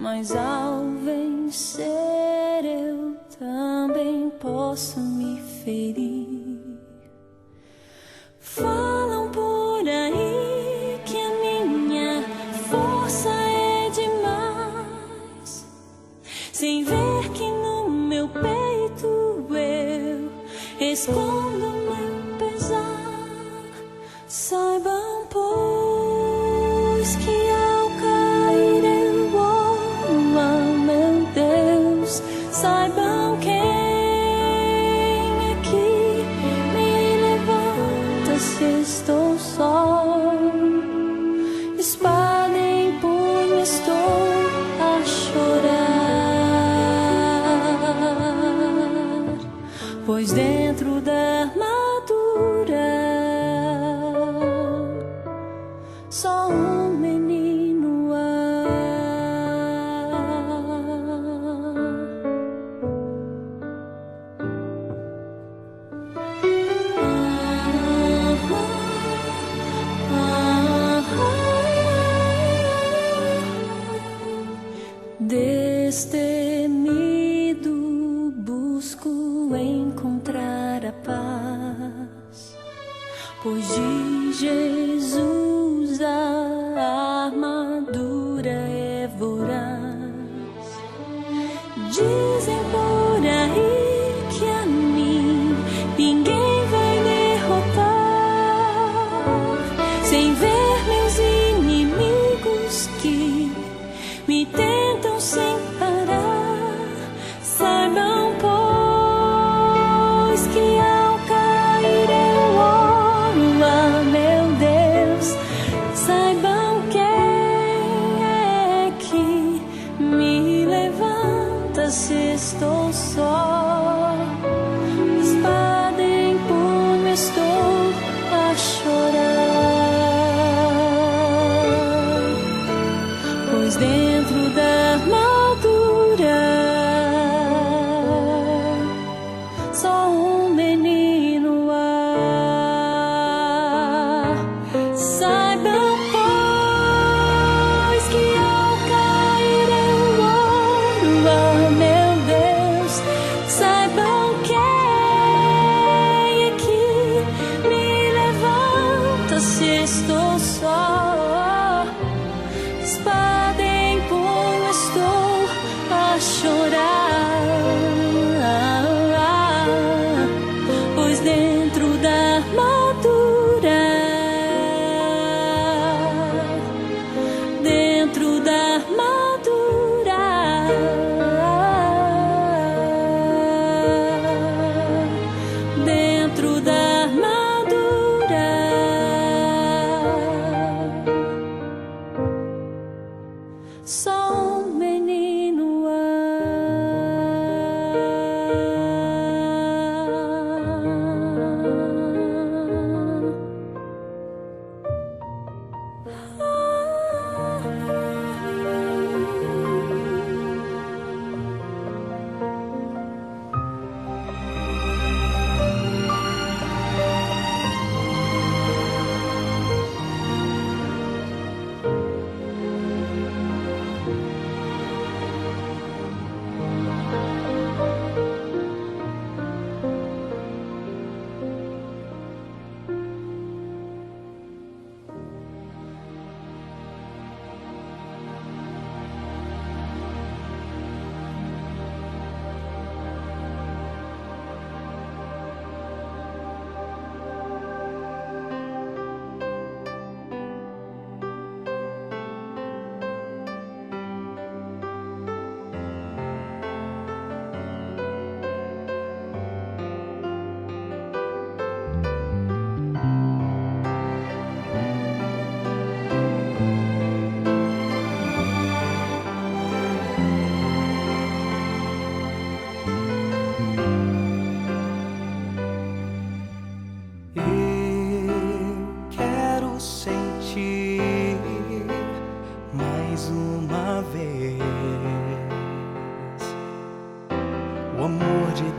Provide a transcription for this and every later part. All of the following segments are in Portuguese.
mas ao vencer eu também posso me ferir. Falam por aí que a minha força é demais, sem ver que no meu peito eu escondo meu pesar. Saibam, pois, que ao cair eu vou, meu Deus. Saibam quem é que me levanta se estou só. Espada em punho estou a chorar, pois dentro da armadura só um menino há. Destemido busco encontrar a paz, pois de Jesus a armadura é voraz. Dizem por aí que a mim ninguém vai derrotar, sem ver meus inimigos que me tentam sem parar. Saibam, pois, que ao cair eu oro a meu Deus. Saibam quem é que me levanta se estou só. Espada em punho estou a chorar, pois dentro da armadura só um menino há. Saibam, pois, que ao cair eu oro a meu Deus. Saibam quem é que me levanta se estou só. Espada em punho estou a chorar, pois dentro da armadura, dentro da armadura, dentro da armadura só um menino há.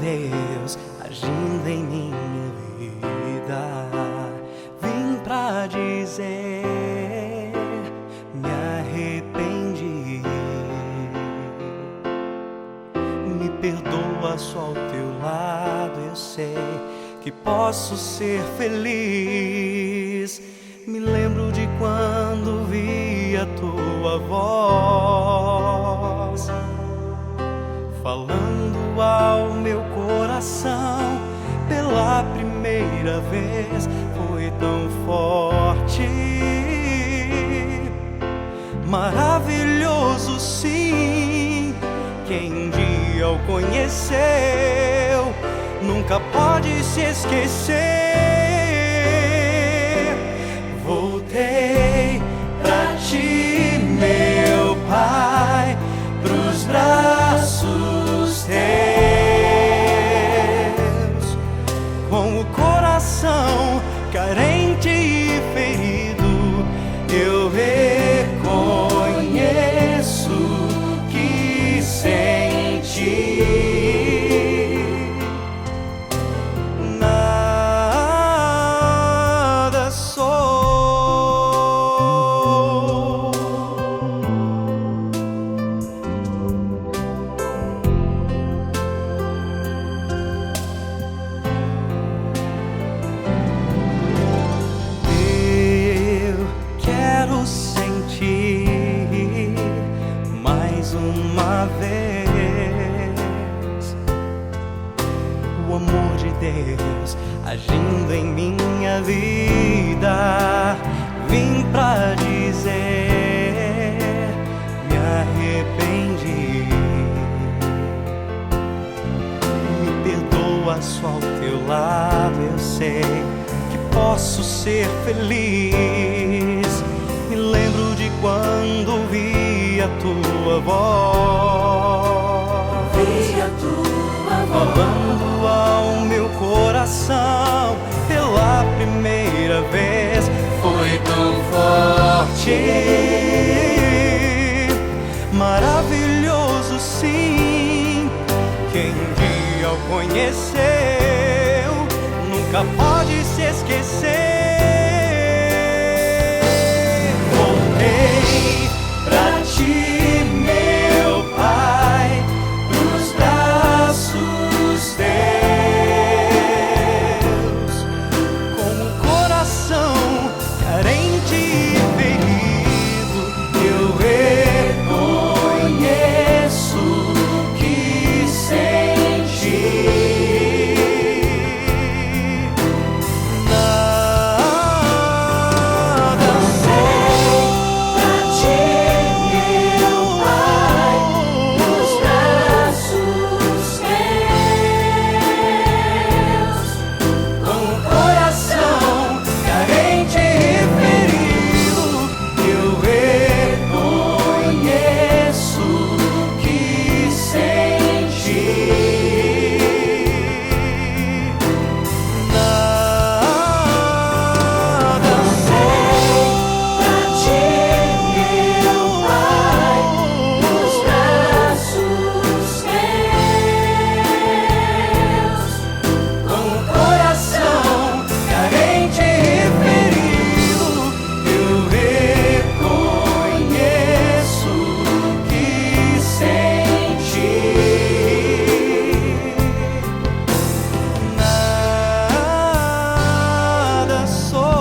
Deus agindo em minha vida. Vim pra dizer, me arrependi. Me perdoa, só ao teu lado eu sei que posso ser feliz. Me lembro de quando vi a tua voz falando ao meu coração pela primeira vez. Foi tão forte, maravilhoso, sim. Quem um dia o conheceu nunca pode se esquecer. Voltei pra ti, meu Pai, pros braços teus, com o coração carente e ferido. Eu reconheço que sem ti nada sou. Eu quero sentir mais uma vez o amor de Deus agindo em minha vida. Vim pra dizer: me arrependi. Me perdoa, só ao teu lado eu sei que posso ser feliz. Me lembro de quando vi a tua voz, falando ao meu coração pela primeira vez. Foi tão forte, maravilhoso, sim. Quem um dia o conheceu nunca pode se esquecer. Voltei pra ti, meu Pai, pros braços teus, com o coração carente e ferido. Eu reconheço que sem ti nada sou. Pra ti, meu Pai, nos braços teus, Com o coração carente e ferido, eu reconheço que sem ti nada sou. pra ti, meu Pai, nos braços teus, Com o coração carente e ferido, eu reconheço que sem ti nada sou.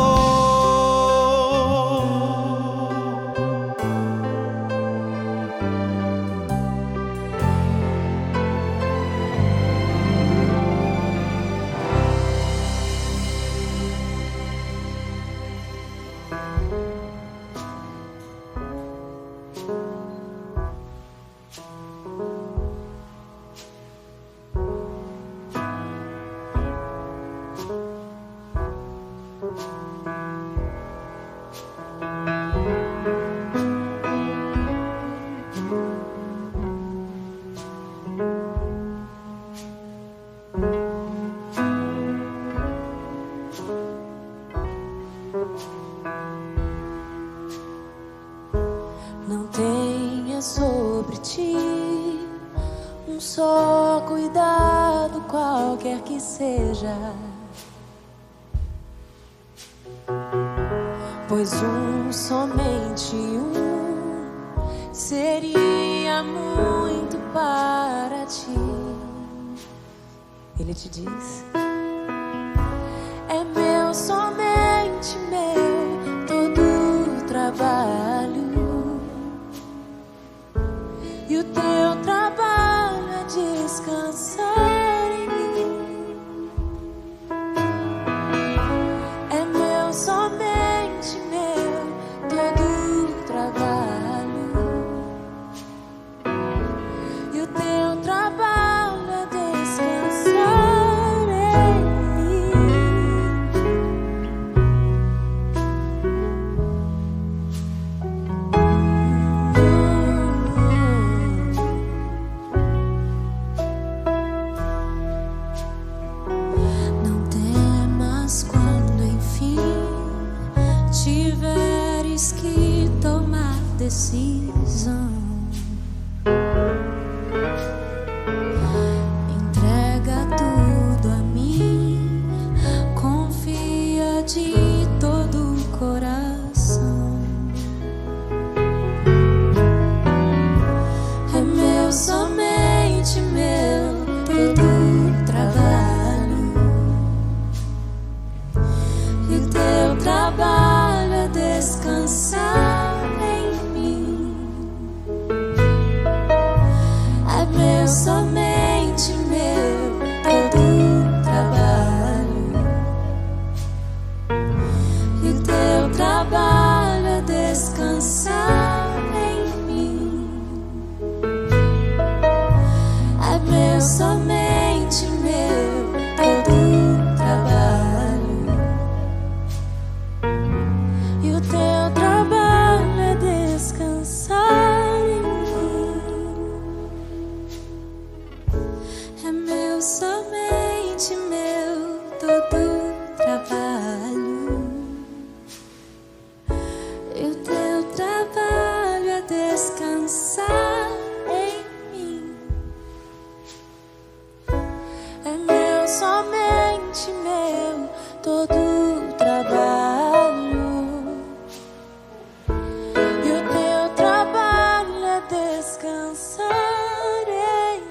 não tenha sobre ti um só cuidado, qualquer que seja, pois somente um seria muito para ti. Ele te diz: é meu, somente meu, todo o trabalho, e o teu trabalho é descansar em mim. É meu, somente meu, todo o trabalho, e o teu trabalho é descansar em mim. Não temas quando enfim tiveres que tomar decisão. Entrega tudo a mim, confia de todo o coração. É meu, somente meu, todo o trabalho, e o teu trabalho é descansar em mim. É meu, somente meu, todo o trabalho, e o teu trabalho é descansar em mim. É meu, somente meu, todo o trabalho, e o teu trabalho é descansar em mim. É meu, somente meu, todo o trabalho, e o teu trabalho é descansar em mim. É meu, somente meu, todo o trabalho, e o teu trabalho é descansar em mim.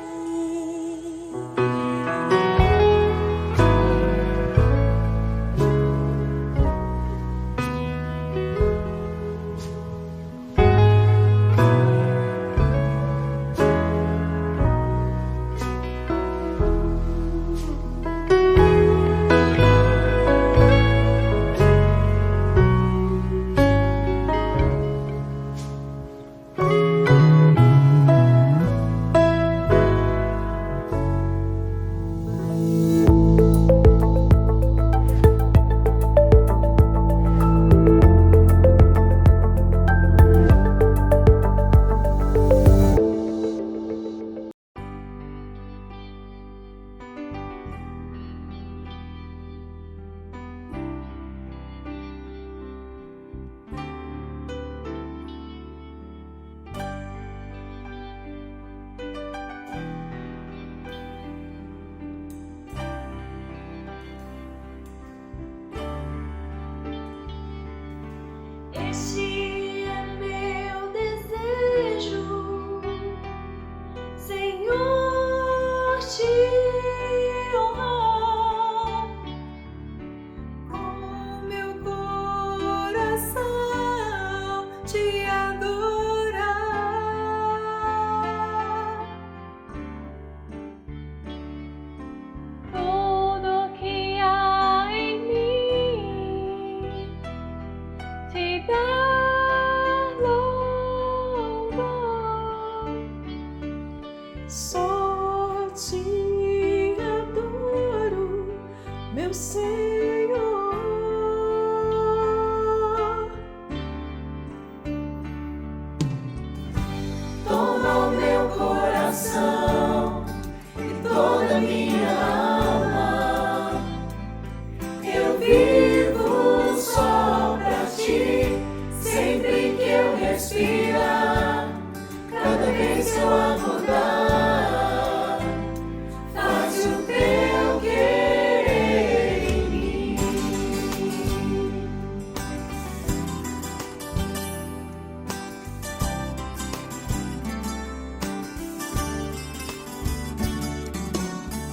Este é meu desejo, Senhor, te honrar com meu coração, te adorar. Tudo que há em mim te dar louvor. Só te adoro, meu Senhor. Toma o meu coração e toda minha alma. Eu vivo só pra ti, sempre que eu respirar. Cada vez que eu acordar, faz o teu querer em mim.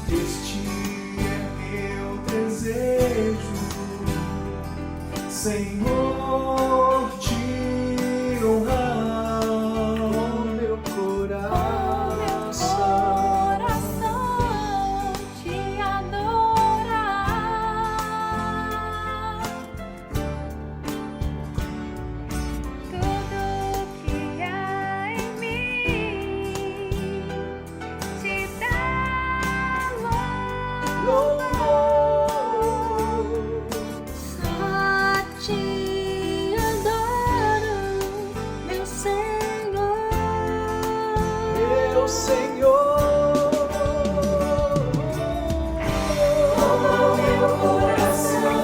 Este Senhor, te honrar, meu coração te adorar. Tudo que há em mim te dá louvor. Só te adoro, meu Senhor. Meu Senhor. Toma o meu coração,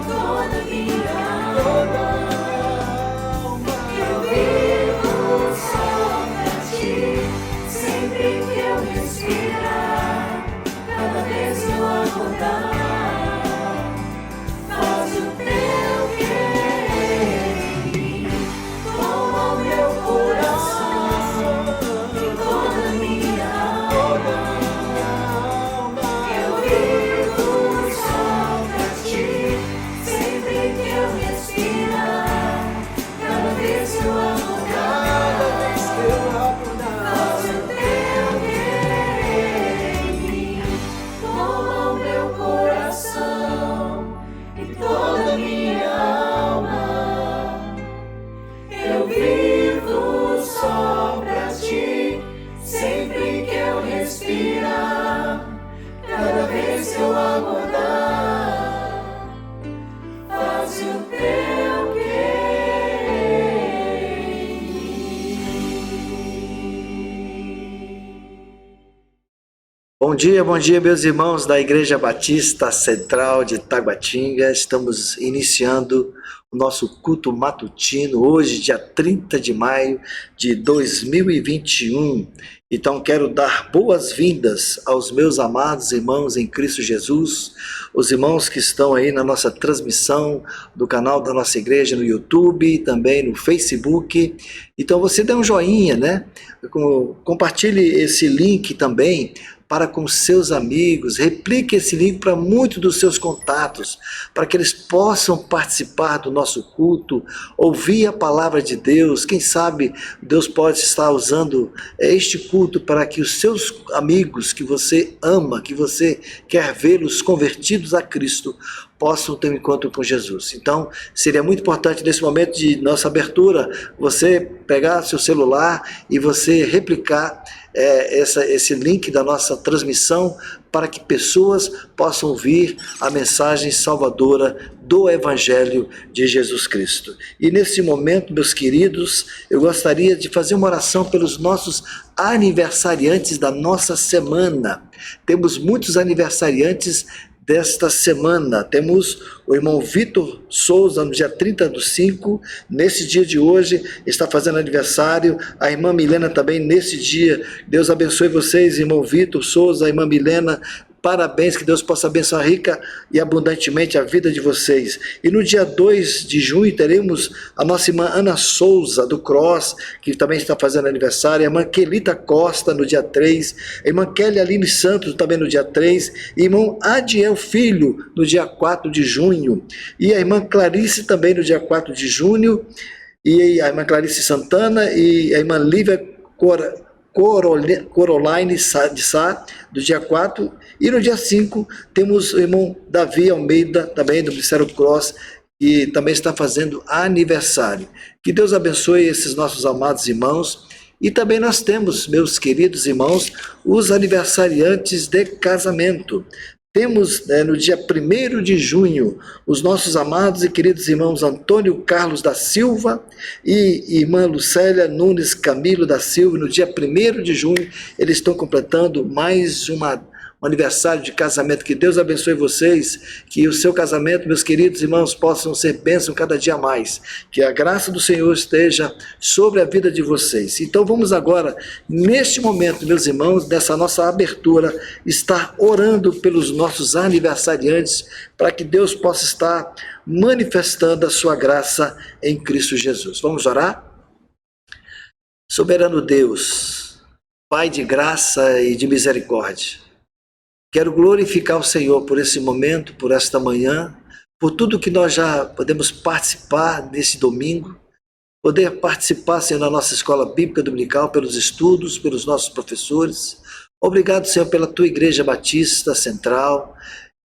toda minha alma. Eu vivo só pra ti, sempre que eu respirar, cada vez que eu acordar. Faz o teu querer em mim. Toma o meu coração e toda minha alma. Eu vivo só pra ti, sempre que eu respirar, cada vez que eu acordar. Faz o teu querer em mim. Toma o meu coração e toda minha alma. Eu vivo só pra ti, sempre que eu respirar, cada vez que eu acordar. Faz o teu querer em mim. Bom dia, meus irmãos da Igreja Batista Central de Taguatinga. Estamos iniciando o nosso culto matutino, hoje, dia 30 de maio de 2021. Então, quero dar boas-vindas aos meus amados irmãos em Cristo Jesus, os irmãos que estão aí na nossa transmissão do canal da nossa igreja no YouTube, também no Facebook. Então, você dê um joinha, né? Compartilhe esse link também para com seus amigos, replique esse link para muitos dos seus contatos, para que eles possam participar do nosso culto, ouvir a palavra de Deus. Quem sabe Deus pode estar usando este culto para que os seus amigos que você ama, que você quer vê-los convertidos a Cristo, possam ter um encontro com Jesus. Então, seria muito importante nesse momento de nossa abertura, você pegar seu celular e você replicar esse link da nossa transmissão para que pessoas possam ouvir a mensagem salvadora do Evangelho de Jesus Cristo. E nesse momento, meus queridos, eu gostaria de fazer uma oração pelos nossos aniversariantes da nossa semana. Temos muitos aniversariantes desta semana. Temos o irmão Vitor Souza no dia 30/5, nesse dia de hoje está fazendo aniversário. A irmã Milena também nesse dia. Deus abençoe vocês, irmão Vitor Souza, a irmã Milena. Parabéns, que Deus possa abençoar rica e abundantemente a vida de vocês. E no dia 2 de junho teremos a nossa irmã Ana Souza, do Cross, que também está fazendo aniversário, a irmã Quelita Costa no dia 3, a irmã Kelly Aline Santos também no dia 3, e irmão Adiel Filho no dia 4 de junho, e a irmã Clarice também no dia 4 de junho, e a irmã Clarice Santana e a irmã Lívia Coroline de Sá, do dia 4, e no dia 5 temos o irmão Davi Almeida, também do Ministério Cross, que também está fazendo aniversário. Que Deus abençoe esses nossos amados irmãos. E também nós temos, meus queridos irmãos, os aniversariantes de casamento. Temos no dia 1º de junho os nossos amados e queridos irmãos Antônio Carlos da Silva e irmã Lucélia Nunes Camilo da Silva. No dia 1º de junho eles estão completando mais um aniversário de casamento. Que Deus abençoe vocês, que o seu casamento, meus queridos irmãos, possam ser bênção cada dia mais, que a graça do Senhor esteja sobre a vida de vocês. Então vamos agora, neste momento, meus irmãos, dessa nossa abertura, estar orando pelos nossos aniversariantes, para que Deus possa estar manifestando a sua graça em Cristo Jesus. Vamos orar? Soberano Deus, Pai de graça e de misericórdia, quero glorificar o Senhor por esse momento, por esta manhã, por tudo que nós já podemos participar nesse domingo, poder participar, Senhor, da nossa escola bíblica dominical, pelos estudos, pelos nossos professores. Obrigado, Senhor, pela tua Igreja Batista Central,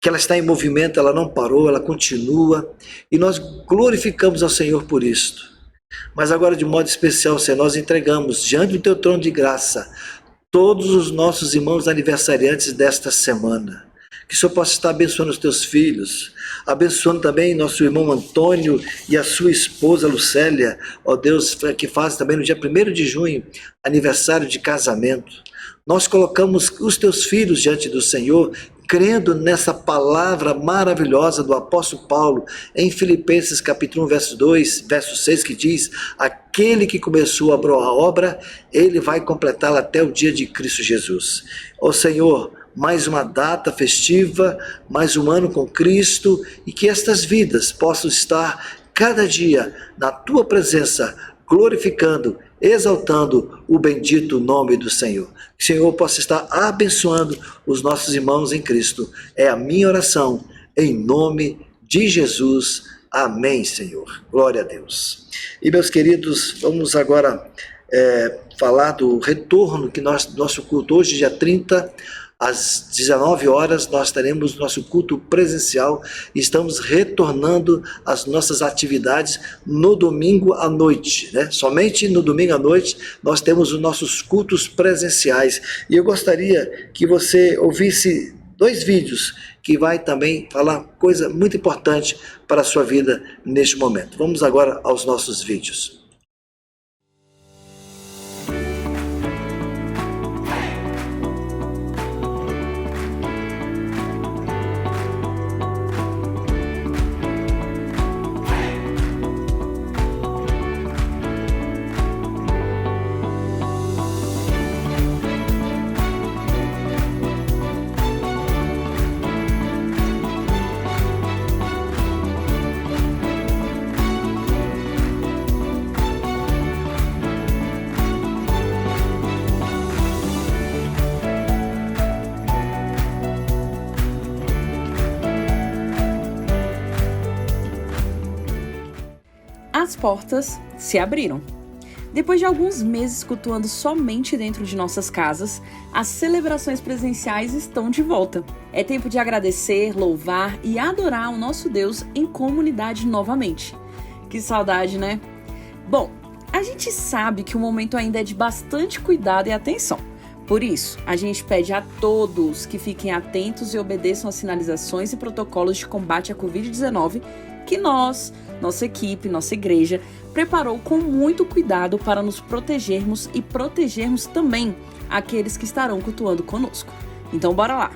que ela está em movimento, ela não parou, ela continua, e nós glorificamos ao Senhor por isto. Mas agora, de modo especial, Senhor, nós entregamos diante do teu trono de graça todos os nossos irmãos aniversariantes desta semana. Que o Senhor possa estar abençoando os teus filhos, abençoando também nosso irmão Antônio e a sua esposa Lucélia, ó Deus, que faz também no dia 1º de junho, aniversário de casamento. Nós colocamos os teus filhos diante do Senhor, crendo nessa palavra maravilhosa do apóstolo Paulo, em Filipenses capítulo 1, verso 2, verso 6, que diz: aquele que começou a boa obra, ele vai completá-la até o dia de Cristo Jesus. Ó Senhor, mais uma data festiva, mais um ano com Cristo, e que estas vidas possam estar cada dia na tua presença, glorificando, exaltando o bendito nome do Senhor. Que o Senhor possa estar abençoando os nossos irmãos em Cristo. É a minha oração, em nome de Jesus. Amém, Senhor. Glória a Deus. E meus queridos, vamos agora falar do retorno que nosso culto hoje, dia 30, às 19 horas, nós teremos nosso culto presencial e estamos retornando às nossas atividades no domingo à noite, né? Somente no domingo à noite nós temos os nossos cultos presenciais. E eu gostaria que você ouvisse 2 vídeos que vai também falar coisa muito importante para a sua vida neste momento. Vamos agora aos nossos vídeos. As portas se abriram. Depois de alguns meses cultuando somente dentro de nossas casas, as celebrações presenciais estão de volta. É tempo de agradecer, louvar e adorar o nosso Deus em comunidade novamente. Que saudade, né? Bom, a gente sabe que o momento ainda é de bastante cuidado e atenção. Por isso, a gente pede a todos que fiquem atentos e obedeçam às sinalizações e protocolos de combate à Covid-19 que nossa equipe, nossa igreja, preparou com muito cuidado para nos protegermos e protegermos também aqueles que estarão cultuando conosco. Então bora lá!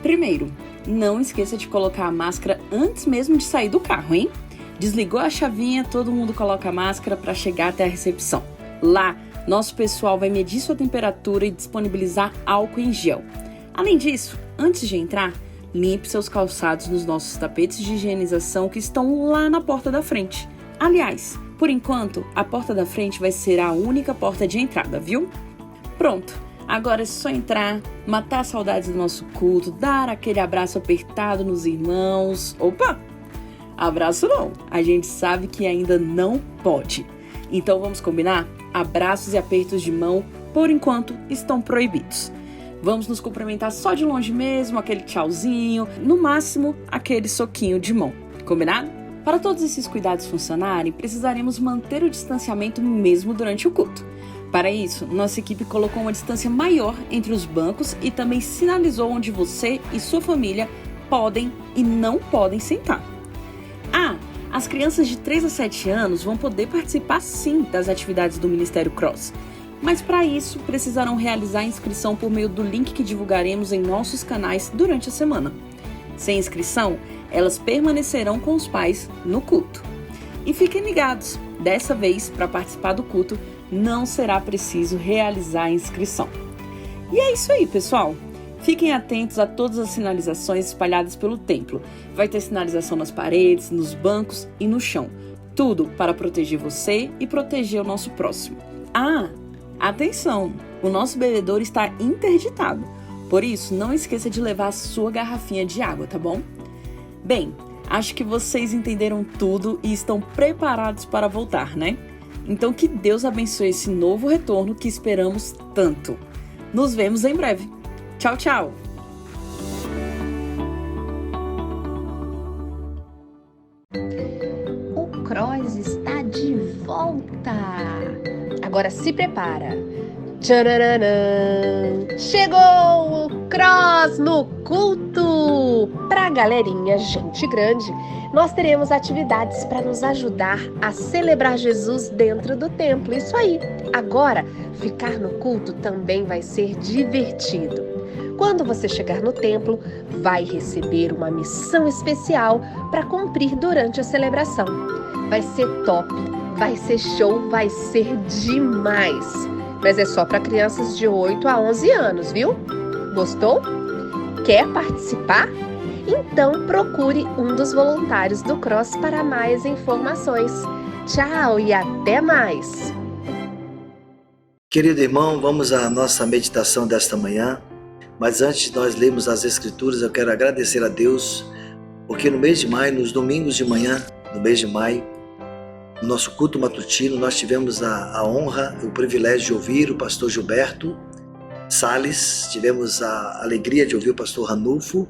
Primeiro, não esqueça de colocar a máscara antes mesmo de sair do carro, hein? Desligou a chavinha, todo mundo coloca a máscara para chegar até a recepção. Lá, nosso pessoal vai medir sua temperatura e disponibilizar álcool em gel. Além disso, antes de entrar, limpe seus calçados nos nossos tapetes de higienização que estão lá na porta da frente. Aliás, por enquanto, a porta da frente vai ser a única porta de entrada, viu? Pronto, agora é só entrar, matar as saudades do nosso culto, dar aquele abraço apertado nos irmãos. Opa! Abraço não, a gente sabe que ainda não pode. Então vamos combinar? Abraços e apertos de mão, por enquanto, estão proibidos. Vamos nos cumprimentar só de longe mesmo, aquele tchauzinho, no máximo, aquele soquinho de mão. Combinado? Para todos esses cuidados funcionarem, precisaremos manter o distanciamento mesmo durante o culto. Para isso, nossa equipe colocou uma distância maior entre os bancos e também sinalizou onde você e sua família podem e não podem sentar. As crianças de 3 a 7 anos vão poder participar sim das atividades do Ministério Cross. Mas para isso, precisarão realizar a inscrição por meio do link que divulgaremos em nossos canais durante a semana. Sem inscrição, elas permanecerão com os pais no culto. E fiquem ligados, dessa vez, para participar do culto, não será preciso realizar a inscrição. E é isso aí, pessoal! Fiquem atentos a todas as sinalizações espalhadas pelo templo. Vai ter sinalização nas paredes, nos bancos e no chão. Tudo para proteger você e proteger o nosso próximo. Atenção! O nosso bebedouro está interditado. Por isso, não esqueça de levar a sua garrafinha de água, tá bom? Bem, Acho que vocês entenderam tudo e estão preparados para voltar, né? Então que Deus abençoe esse novo retorno que esperamos tanto. Nos vemos em breve. Tchau, tchau! O Cross está de volta! Agora se prepara! Tcharam! Chegou o Cross no culto! Para a galerinha gente grande, nós teremos atividades para nos ajudar a celebrar Jesus dentro do templo. Isso aí! Agora, ficar no culto também vai ser divertido. Quando você chegar no templo, vai receber uma missão especial para cumprir durante a celebração. Vai ser top, vai ser show, vai ser demais! Mas é só para crianças de 8 a 11 anos, viu? Gostou? Quer participar? Então procure um dos voluntários do Cross para mais informações. Tchau e até mais! Querido irmão, vamos à nossa meditação desta manhã. Mas antes de nós lermos as Escrituras, eu quero agradecer a Deus, porque no mês de maio, nos domingos de manhã, no mês de maio, no nosso culto matutino, nós tivemos a honra e o privilégio de ouvir o pastor Gilberto Salles, tivemos a alegria de ouvir o pastor Ranulfo,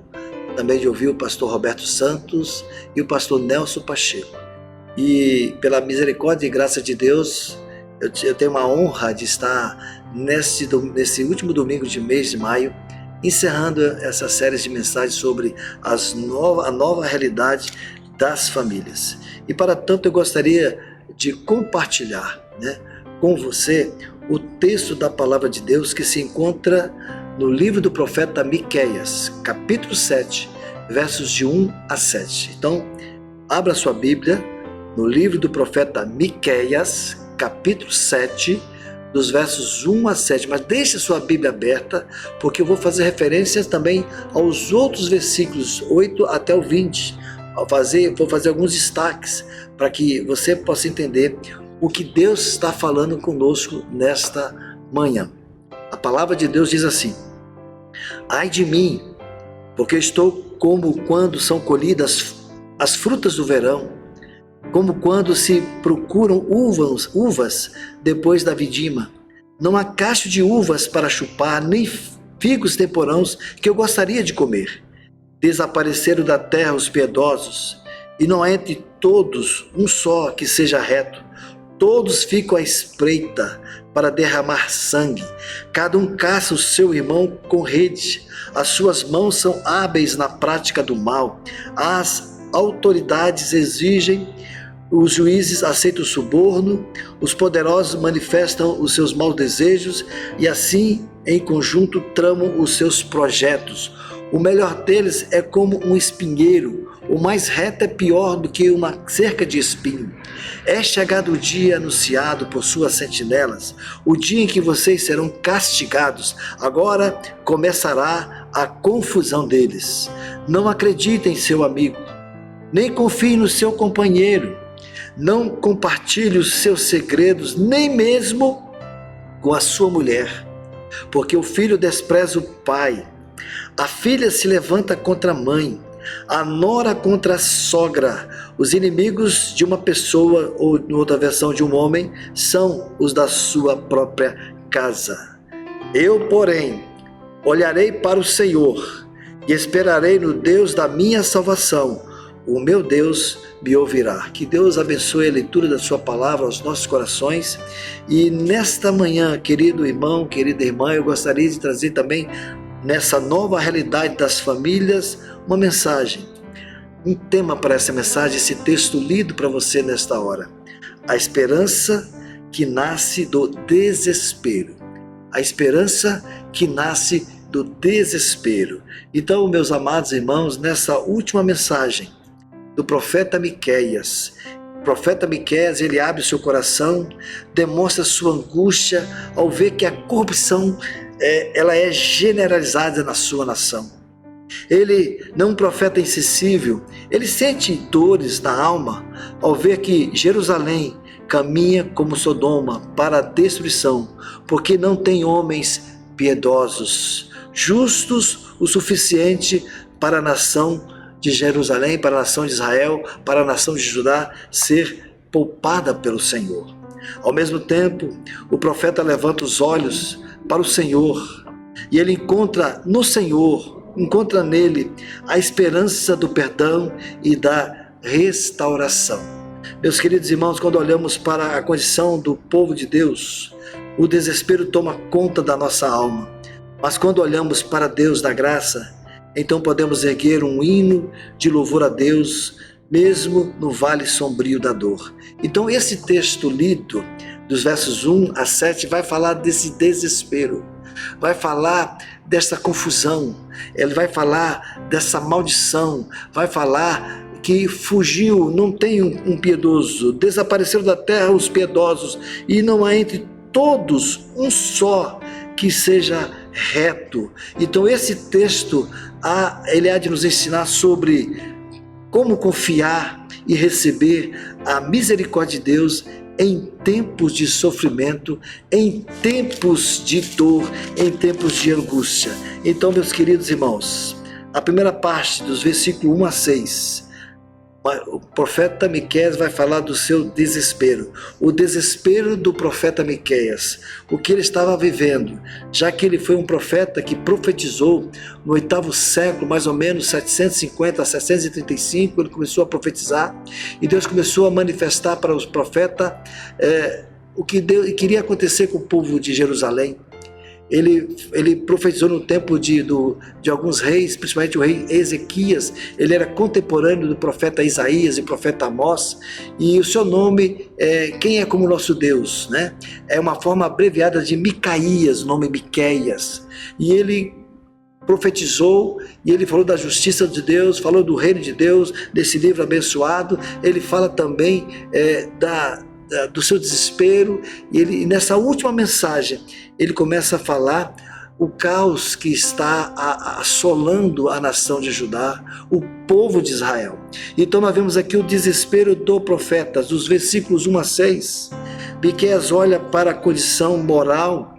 também de ouvir o pastor Roberto Santos e o pastor Nelson Pacheco. E pela misericórdia e graça de Deus, eu tenho uma honra de estar nesse último domingo de mês de maio, encerrando essa série de mensagens sobre a nova realidade das famílias. E para tanto eu gostaria de compartilhar, com você o texto da palavra de Deus que se encontra no livro do profeta Miqueias, capítulo 7, versos de 1 a 7. Então, abra sua Bíblia no livro do profeta Miqueias, capítulo 7, dos versos 1 a 7, mas deixe sua Bíblia aberta, porque eu vou fazer referências também aos outros versículos, 8 até o 20. Vou fazer alguns destaques para que você possa entender o que Deus está falando conosco nesta manhã. A palavra de Deus diz assim: ai de mim, porque estou como quando são colhidas as frutas do verão, como quando se procuram uvas depois da vindima. Não há cacho de uvas para chupar, nem figos temporãos que eu gostaria de comer. Desapareceram da terra os piedosos, e não há entre todos um só que seja reto. Todos ficam à espreita para derramar sangue. Cada um caça o seu irmão com rede. As suas mãos são hábeis na prática do mal. As autoridades exigem, os juízes aceitam o suborno, os poderosos manifestam os seus maus desejos e assim, em conjunto, tramam os seus projetos. O melhor deles é como um espinheiro, o mais reto é pior do que uma cerca de espinho. É chegado o dia anunciado por suas sentinelas, o dia em que vocês serão castigados. Agora começará a confusão deles. Não acredite em seu amigo, nem confie no seu companheiro. Não compartilhe os seus segredos, nem mesmo com a sua mulher, porque o filho despreza o pai, a filha se levanta contra a mãe, a nora contra a sogra. Os inimigos de uma pessoa, ou em outra versão de um homem, são os da sua própria casa. Eu, porém, olharei para o Senhor e esperarei no Deus da minha salvação. O meu Deus me ouvirá. Que Deus abençoe a leitura da sua palavra aos nossos corações. E nesta manhã, querido irmão, querida irmã, eu gostaria de trazer também, nessa nova realidade das famílias, uma mensagem, um tema para essa mensagem, esse texto lido para você nesta hora. A esperança que nasce do desespero. A esperança que nasce do desespero. Então, meus amados irmãos, nessa última mensagem do profeta Miqueias, o profeta Miqueias, ele abre o seu coração, demonstra sua angústia ao ver que a corrupção ela é generalizada na sua nação. Ele não é um profeta insensível, ele sente dores na alma ao ver que Jerusalém caminha como Sodoma para a destruição, porque não tem homens piedosos, justos o suficiente para a nação de Jerusalém, para a nação de Israel, para a nação de Judá ser poupada pelo Senhor. Ao mesmo tempo, o profeta levanta os olhos para o Senhor e ele encontra no Senhor, encontra nele a esperança do perdão e da restauração. Meus queridos irmãos, quando olhamos para a condição do povo de Deus, o desespero toma conta da nossa alma. Mas quando olhamos para Deus da graça, então podemos erguer um hino de louvor a Deus, mesmo no vale sombrio da dor. Então esse texto lido, dos versos 1 a 7, vai falar desse desespero, vai falar dessa confusão, ele vai falar dessa maldição, vai falar que fugiu, não tem um piedoso, desapareceram da terra os piedosos, e não há entre todos um só que seja reto. Então esse texto, ele há de nos ensinar sobre como confiar e receber a misericórdia de Deus em tempos de sofrimento, em tempos de dor, em tempos de angústia. Então, meus queridos irmãos, a primeira parte dos versículos 1 a 6, o profeta Miqueias vai falar do seu desespero, o desespero do profeta Miqueias, o que ele estava vivendo, já que ele foi um profeta que profetizou no 8º século, mais ou menos 750 a 735, ele começou a profetizar, e Deus começou a manifestar para os profetas o que Deus queria acontecer com o povo de Jerusalém. Ele profetizou no tempo de alguns reis, principalmente o rei Ezequias. Ele era contemporâneo do profeta Isaías e profeta Amós, e o seu nome é Quem é como nosso Deus, né? É uma forma abreviada de Micaías, o nome Miqueias, e ele profetizou, e ele falou da justiça de Deus, falou do reino de Deus, desse livro abençoado. Ele fala também do seu desespero, e nessa última mensagem ele começa a falar o caos que está assolando a nação de Judá, o povo de Israel. Então nós vemos aqui o desespero do profeta, dos versículos 1 a 6. Miqueias olha para a condição moral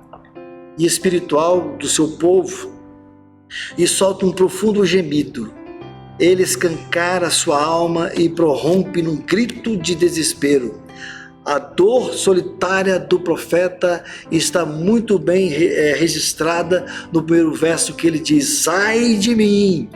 e espiritual do seu povo e solta um profundo gemido. Ele escancara sua alma e prorrompe num grito de desespero. A dor solitária do profeta está muito bem registrada no primeiro verso, que ele diz: ai de mim,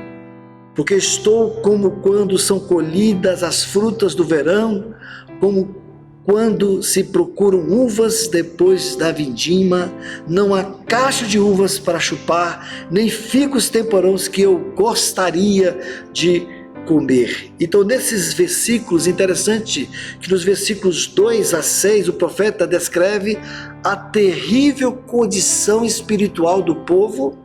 porque estou como quando são colhidas as frutas do verão, como quando se procuram uvas depois da vindima, não há cacho de uvas para chupar, nem figos temporãos que eu gostaria de comer. Então nesses versículos, interessante que nos versículos 2 a 6 o profeta descreve a terrível condição espiritual do povo,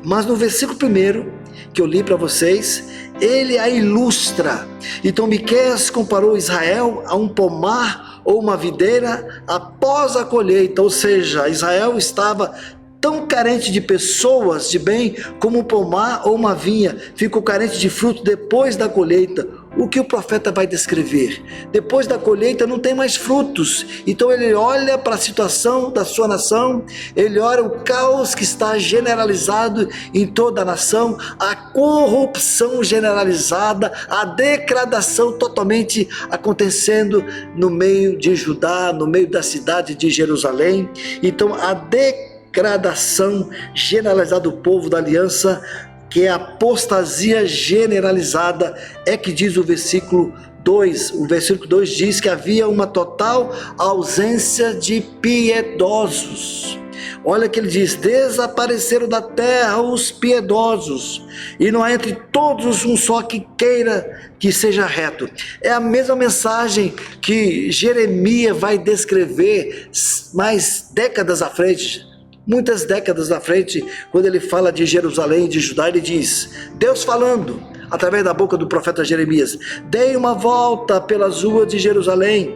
mas no versículo 1 que eu li para vocês, ele a ilustra. Então Miqueias comparou Israel a um pomar ou uma videira após a colheita, ou seja, Israel estava tão carente de pessoas de bem como um pomar ou uma vinha ficou carente de fruto depois da colheita. O que o profeta vai descrever? Depois da colheita não tem mais frutos. Então ele olha para a situação da sua nação, ele olha o caos que está generalizado em toda a nação, a corrupção generalizada, a degradação totalmente acontecendo no meio de Judá, no meio da cidade de Jerusalém. Então a degradação generalizada do povo da aliança, que é a apostasia generalizada, é que diz o versículo 2. O versículo 2 diz que havia uma total ausência de piedosos. Olha que ele diz: desapareceram da terra os piedosos, e não há entre todos um só que queira que seja reto. É a mesma mensagem que Jeremias vai descrever mais décadas à frente. Muitas décadas à frente, quando ele fala de Jerusalém e de Judá, ele diz, Deus falando através da boca do profeta Jeremias: deem uma volta pelas ruas de Jerusalém,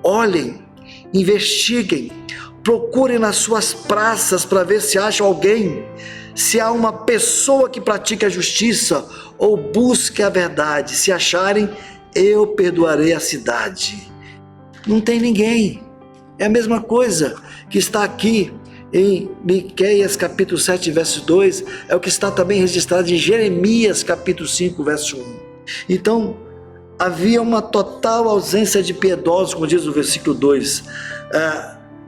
olhem, investiguem, procurem nas suas praças para ver se acham alguém, se há uma pessoa que pratique a justiça ou busque a verdade. Se acharem, eu perdoarei a cidade. Não tem ninguém. É a mesma coisa que está aqui em Miqueias capítulo 7, verso 2, é o que está também registrado em Jeremias capítulo 5, verso 1. Então, havia uma total ausência de piedosos, como diz o versículo 2.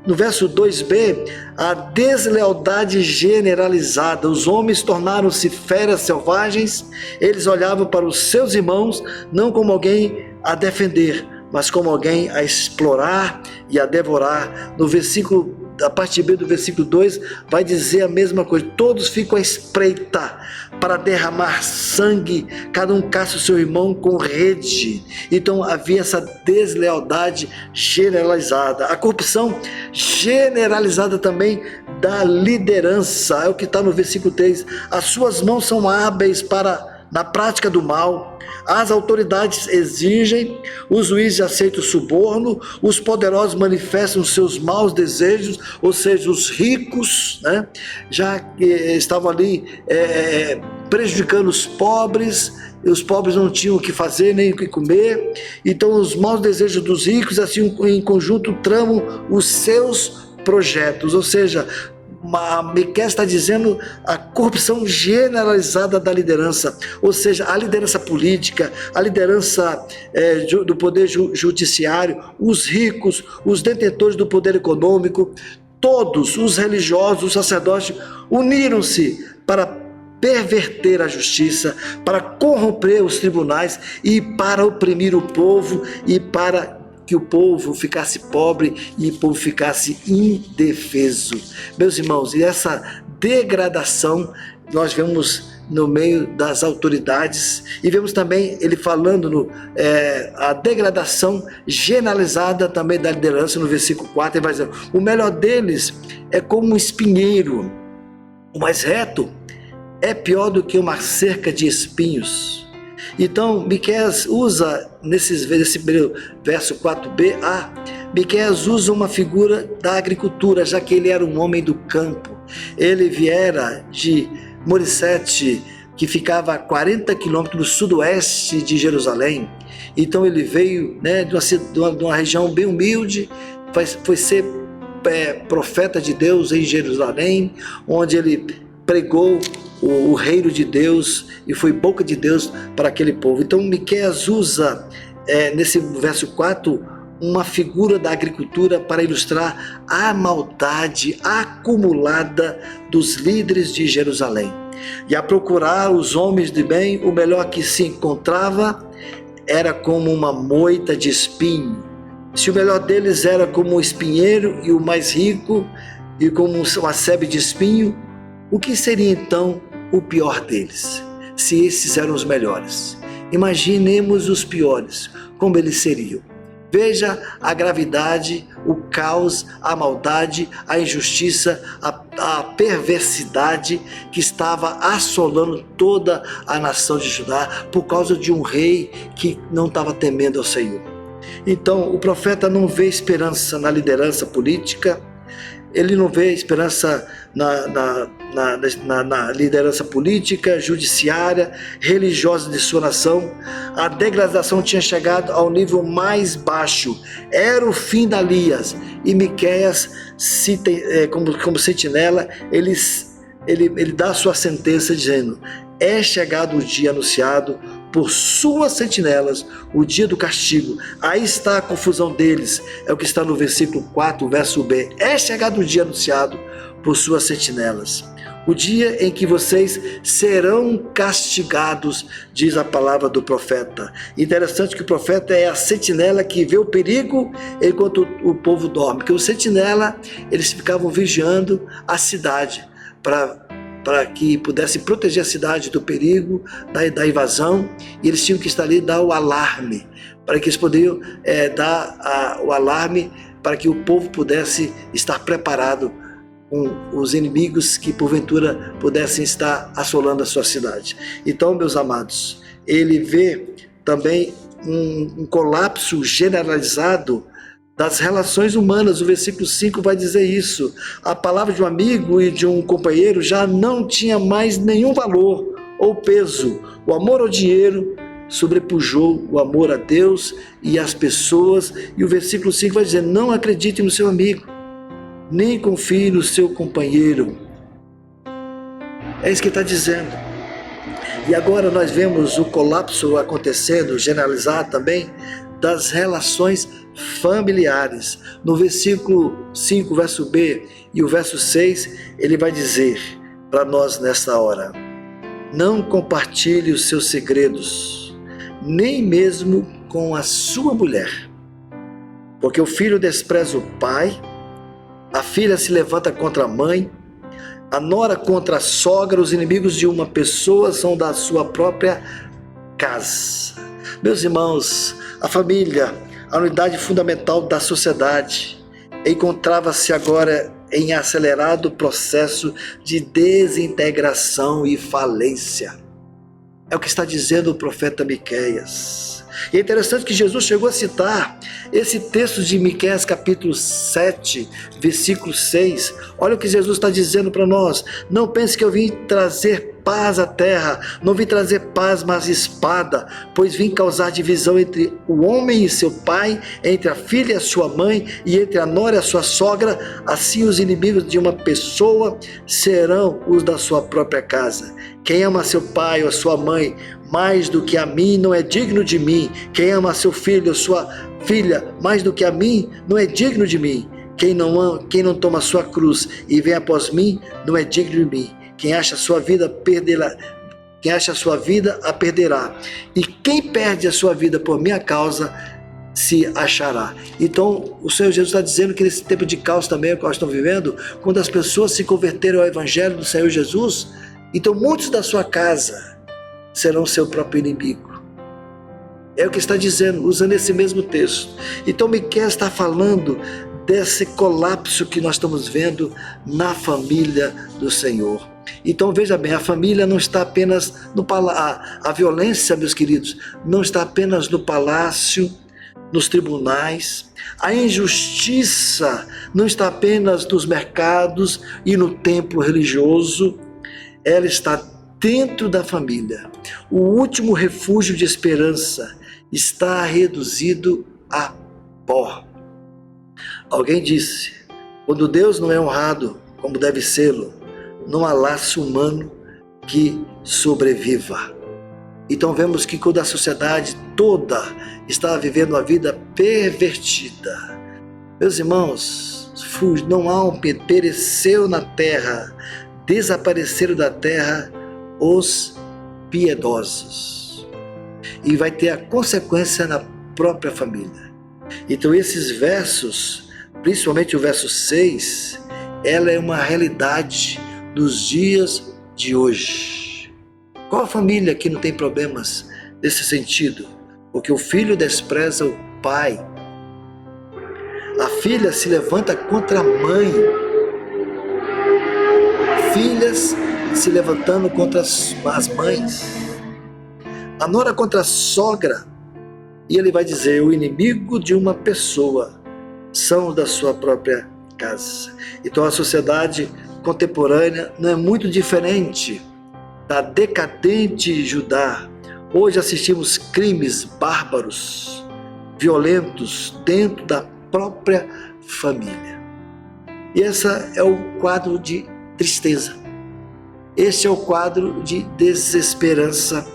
No verso 2b, a deslealdade generalizada. Os homens tornaram-se feras selvagens, eles olhavam para os seus irmãos não como alguém a defender, mas como alguém a explorar e a devorar. No versículo, a parte B do versículo 2, vai dizer a mesma coisa. Todos ficam à espreita para derramar sangue, cada um caça o seu irmão com rede. Então havia essa deslealdade generalizada. A corrupção generalizada também da liderança, é o que está no versículo 3. As suas mãos são hábeis na prática do mal, as autoridades exigem, os juízes aceitam o suborno, os poderosos manifestam seus maus desejos, ou seja, os ricos, né, já estavam ali prejudicando os pobres, e os pobres não tinham o que fazer nem o que comer. Então os maus desejos dos ricos assim em conjunto tramam os seus projetos, ou seja, Miqueias está dizendo a corrupção generalizada da liderança, ou seja, a liderança política, a liderança do poder judiciário, os ricos, os detentores do poder econômico, todos os religiosos, os sacerdotes, uniram-se para perverter a justiça, para corromper os tribunais e para oprimir o povo e para que o povo ficasse pobre e o povo ficasse indefeso. Meus irmãos, e essa degradação nós vemos no meio das autoridades e vemos também ele falando a degradação generalizada também da liderança. No versículo 4 ele vai dizer: o melhor deles é como um espinheiro, o mais reto é pior do que uma cerca de espinhos. Então, Miqueias usa, nesse verso 4b, Miqueias usa uma figura da agricultura, já que ele era um homem do campo. Ele viera de Morisete, que ficava a 40 quilômetros do sudoeste de Jerusalém. Então ele veio de uma região bem humilde, foi ser profeta de Deus em Jerusalém, onde ele pregou o reino de Deus e foi boca de Deus para aquele povo. Então Miqueias usa nesse verso 4 uma figura da agricultura para ilustrar a maldade acumulada dos líderes de Jerusalém. E a procurar os homens de bem, o melhor que se encontrava era como uma moita de espinho. Se o melhor deles era como um espinheiro e o mais rico e como uma sebe de espinho, o que seria então o pior deles, se esses eram os melhores? Imaginemos os piores, como eles seriam. Veja a gravidade, o caos, a maldade, a injustiça, a perversidade que estava assolando toda a nação de Judá por causa de um rei que não estava temendo ao Senhor. Então o profeta não vê esperança na liderança política, ele não vê esperança na liderança política, judiciária, religiosa de sua nação. A degradação tinha chegado ao nível mais baixo, era o fim da Elias. E Miqueias, como sentinela, ele dá a sua sentença dizendo: é chegado o dia anunciado por suas sentinelas, o dia do castigo. Aí está a confusão deles, é o que está no versículo 4, verso B. É chegado o dia anunciado por suas sentinelas, o dia em que vocês serão castigados, diz a palavra do profeta. Interessante que o profeta é a sentinela que vê o perigo enquanto o povo dorme, porque o sentinela, eles ficavam vigiando a cidade para que pudesse proteger a cidade do perigo, da invasão, e eles tinham que estar ali e dar o alarme, para que eles poderiam dar o alarme para que o povo pudesse estar preparado com os inimigos que porventura pudessem estar assolando a sua cidade. Então, meus amados, ele vê também um colapso generalizado das relações humanas. O versículo 5 vai dizer isso. A palavra de um amigo e de um companheiro já não tinha mais nenhum valor ou peso. O amor ao dinheiro sobrepujou o amor a Deus e às pessoas. E o versículo 5 vai dizer: não acredite no seu amigo, nem confie no seu companheiro. É isso que está dizendo. E agora nós vemos o colapso acontecendo, generalizado também, das relações familiares. No versículo 5, verso B e o verso 6, ele vai dizer para nós nesta hora: não compartilhe os seus segredos, nem mesmo com a sua mulher, porque o filho despreza o pai, a filha se levanta contra a mãe, a nora contra a sogra. Os inimigos de uma pessoa são da sua própria casa. Meus irmãos, a família, a unidade fundamental da sociedade, encontrava-se agora em acelerado processo de desintegração e falência. É o que está dizendo o profeta Miqueias. E é interessante que Jesus chegou a citar esse texto de Miqueias capítulo 7, versículo 6. Olha o que Jesus está dizendo para nós: não pense que eu vim trazer paz à terra, não vim trazer paz, mas espada, pois vim causar divisão entre o homem e seu pai, entre a filha e a sua mãe, e entre a nora e a sua sogra. Assim os inimigos de uma pessoa serão os da sua própria casa. Quem ama seu pai ou a sua mãe mais do que a mim não é digno de mim. Quem ama seu filho ou sua filha mais do que a mim não é digno de mim. Quem não toma a sua cruz e vem após mim não é digno de mim. Quem acha a sua vida perderá. Quem acha a sua vida a perderá. E quem perde a sua vida por minha causa se achará. Então o Senhor Jesus está dizendo que nesse tempo de caos também, o qual estão vivendo, quando as pessoas se converteram ao Evangelho do Senhor Jesus, então muitos da sua casa serão seu próprio inimigo. É o que está dizendo, usando esse mesmo texto. Então Miqueias está falando desse colapso que nós estamos vendo na família do Senhor. Então veja bem, a família não está apenas no palácio, a violência, meus queridos, não está apenas no palácio, nos tribunais. A injustiça não está apenas nos mercados e no templo religioso. Ela está dentro da família. O último refúgio de esperança está reduzido a pó. Alguém disse: quando Deus não é honrado como deve sê-lo, não há laço humano que sobreviva. Então vemos que quando a sociedade toda está vivendo uma vida pervertida, meus irmãos, não há um pereceu na terra, desapareceram da terra os piedosos. E vai ter a consequência na própria família. Então esses versos, principalmente o verso 6, ela é uma realidade dos dias de hoje. Qual a família que não tem problemas nesse sentido? Porque o filho despreza o pai, a filha se levanta contra a mãe, filhas se levantando contra as mães, a nora contra a sogra. E ele vai dizer: o inimigo de uma pessoa são da sua própria casa. Então a sociedade contemporânea não é muito diferente da decadente Judá. Hoje assistimos crimes bárbaros, violentos dentro da própria família. E esse é o quadro de tristeza. Este é o quadro de desesperança.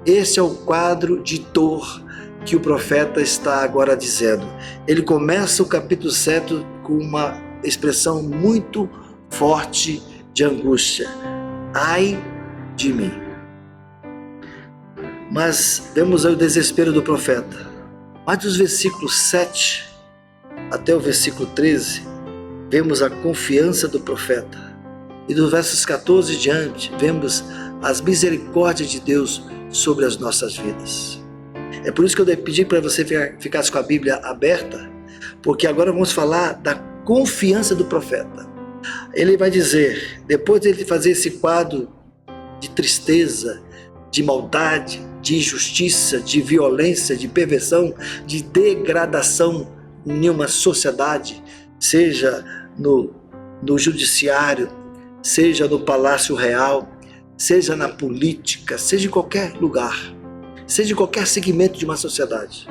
Este é o quadro de dor que o profeta está agora dizendo. Ele começa o capítulo 7 com uma expressão muito forte de angústia: ai de mim. Mas vemos aí o desespero do profeta. Mas dos versículos 7 até o versículo 13, vemos a confiança do profeta. E dos versos 14 em diante, vemos as misericórdias de Deus sobre as nossas vidas. É por isso que eu pedi para você ficasse com a Bíblia aberta, porque agora vamos falar da confiança do profeta. Ele vai dizer, depois de ele fazer esse quadro de tristeza, de maldade, de injustiça, de violência, de perversão, de degradação em uma sociedade, seja no judiciário, seja no palácio real, seja na política, seja em qualquer lugar, seja em qualquer segmento de uma sociedade.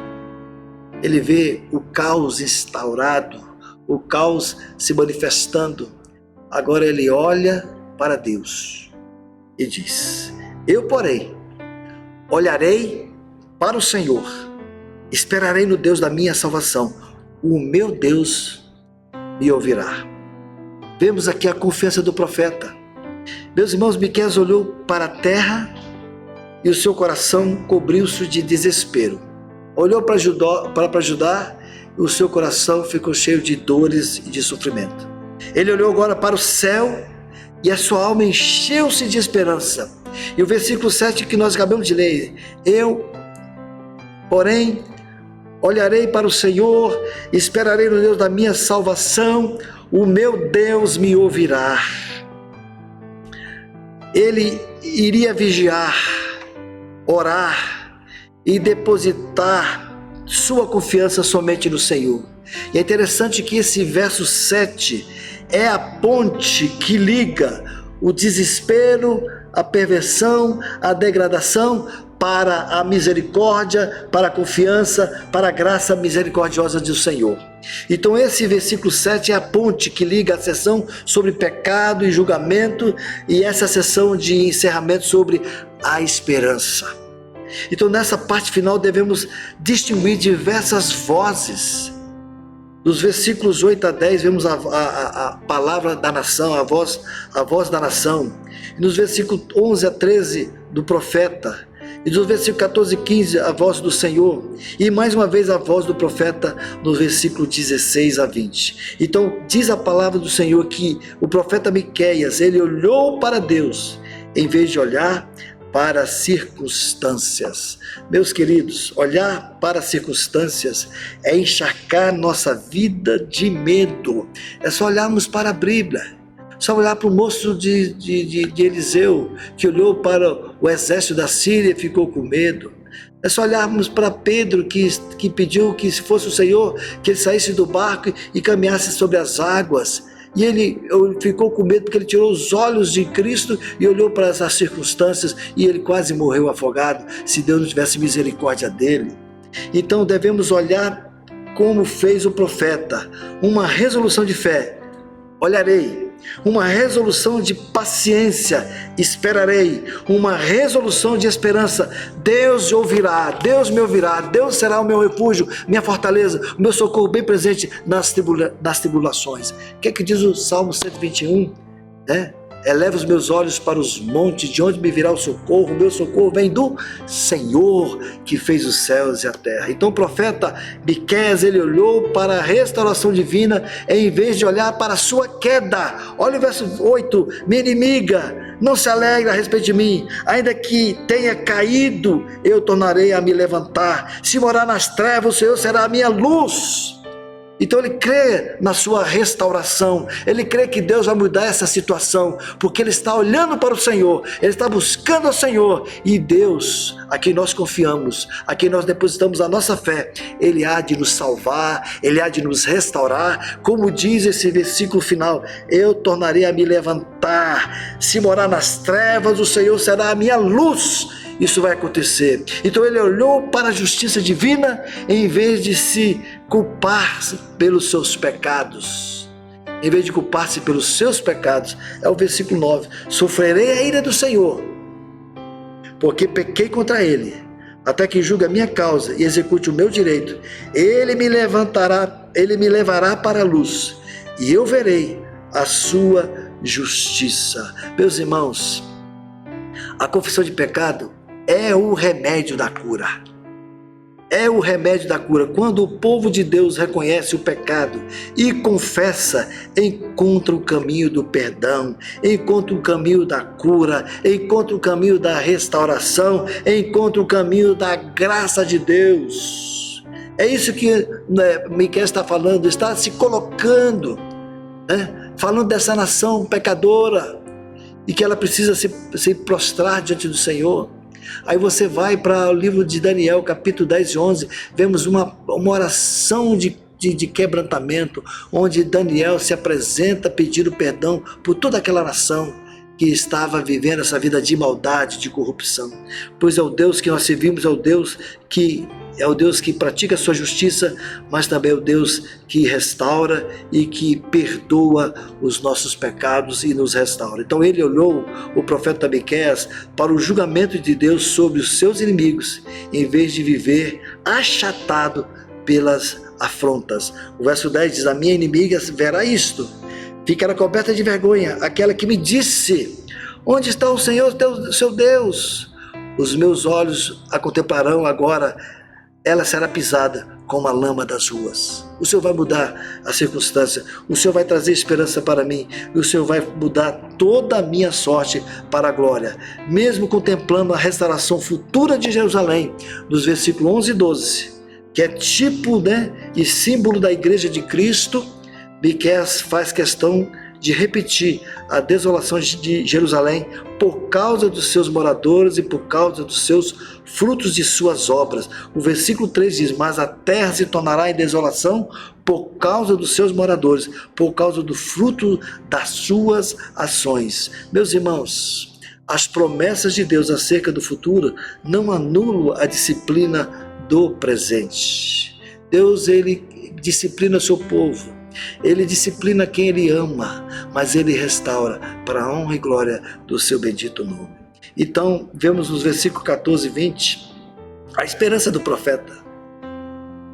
Ele vê o caos instaurado, o caos se manifestando, agora ele olha para Deus e diz: eu, porém, olharei para o Senhor, esperarei no Deus da minha salvação, o meu Deus me ouvirá. Vemos aqui a confiança do profeta. Meus irmãos, Miqueias olhou para a terra e o seu coração cobriu-se de desespero. Olhou para Judá e o seu coração ficou cheio de dores e de sofrimento. Ele olhou agora para o céu e a sua alma encheu-se de esperança. E o versículo 7 que nós acabamos de ler: eu, porém, olharei para o Senhor, esperarei no Deus da minha salvação, o meu Deus me ouvirá. Ele iria vigiar, orar e depositar sua confiança somente no Senhor. E é interessante que esse verso 7 é a ponte que liga o desespero, a perversão, a degradação para a misericórdia, para a confiança, para a graça misericordiosa do Senhor. Então esse versículo 7 é a ponte que liga a sessão sobre pecado e julgamento e essa sessão de encerramento sobre a esperança. Então nessa parte final devemos distinguir diversas vozes. Dos versículos 8 a 10 vemos a palavra da nação, a voz da nação. E nos versículos 11 a 13 do profeta. E dos versículos 14 e 15 a voz do Senhor. E mais uma vez a voz do profeta no versículo 16 a 20. Então diz a palavra do Senhor que o profeta Miqueias, ele olhou para Deus em vez de olhar para as circunstâncias. Meus queridos, olhar para as circunstâncias é encharcar nossa vida de medo. É só olharmos para a Bíblia. Só olhar para o moço de Eliseu, que olhou para o exército da Síria e ficou com medo. É só olharmos para Pedro, que pediu que, se fosse o Senhor, que ele saísse do barco e caminhasse sobre as águas. E ele ficou com medo porque ele tirou os olhos de Cristo e olhou para as circunstâncias e ele quase morreu afogado, se Deus não tivesse misericórdia dele. Então devemos olhar como fez o profeta, uma resolução de fé: olharei. Uma resolução de paciência: esperarei. Uma resolução de esperança: Deus ouvirá, Deus me ouvirá, Deus será o meu refúgio, minha fortaleza, o meu socorro bem presente nas tribulações. O que é que diz o Salmo 121? Eleva os meus olhos para os montes, de onde me virá o socorro? O meu socorro vem do Senhor, que fez os céus e a terra. Então o profeta Miqueias, ele olhou para a restauração divina em vez de olhar para a sua queda. Olha o verso 8: minha inimiga não se alegra a respeito de mim, ainda que tenha caído, eu tornarei a me levantar. Se morar nas trevas, o Senhor será a minha luz. Então ele crê na sua restauração, ele crê que Deus vai mudar essa situação, porque ele está olhando para o Senhor, ele está buscando ao Senhor, e Deus, a quem nós confiamos, a quem nós depositamos a nossa fé, ele há de nos salvar, ele há de nos restaurar, como diz esse versículo final: eu tornarei a me levantar, se morar nas trevas, o Senhor será a minha luz. Isso vai acontecer. Então ele olhou para a justiça divina em vez de se culpar pelos seus pecados. Em vez de culpar-se pelos seus pecados. É o versículo 9: sofrerei a ira do Senhor, porque pequei contra ele, até que julgue a minha causa e execute o meu direito. Ele me levará para a luz, e eu verei a sua justiça. Meus irmãos, a confissão de pecado é o remédio da cura. É o remédio da cura. Quando o povo de Deus reconhece o pecado e confessa, encontra o caminho do perdão, encontra o caminho da cura, encontra o caminho da restauração, encontra o caminho da graça de Deus. É isso que Miqueias está falando, está se colocando, falando dessa nação pecadora e que ela precisa se prostrar diante do Senhor. Aí você vai para o livro de Daniel, capítulo 10 e 11, vemos uma oração de quebrantamento, onde Daniel se apresenta pedindo perdão por toda aquela nação. que estava vivendo essa vida de maldade, de corrupção. Pois é o Deus que nós servimos, é o Deus que pratica a sua justiça, mas também é o Deus que restaura e que perdoa os nossos pecados e nos restaura. Então ele olhou, o profeta Miqueias, para o julgamento de Deus sobre os seus inimigos, em vez de viver achatado pelas afrontas. O verso 10 diz: a minha inimiga verá isto, ficará coberta de vergonha, aquela que me disse: onde está o Senhor, seu Deus? Os meus olhos a contemplarão agora, ela será pisada como a lama das ruas. O Senhor vai mudar a circunstância, o Senhor vai trazer esperança para mim, e o Senhor vai mudar toda a minha sorte para a glória. Mesmo contemplando a restauração futura de Jerusalém, nos versículos 11 e 12, que é tipo, e símbolo da igreja de Cristo, Miqueias faz questão de repetir a desolação de Jerusalém por causa dos seus moradores e por causa dos seus frutos de suas obras. O versículo 3 diz: mas a terra se tornará em desolação por causa dos seus moradores, por causa do fruto das suas ações. Meus irmãos, as promessas de Deus acerca do futuro não anulam a disciplina do presente. Deus, ele disciplina o seu povo, ele disciplina quem ele ama, mas ele restaura para a honra e glória do seu bendito nome. Então, vemos nos versículos 14 e 20 a esperança do profeta.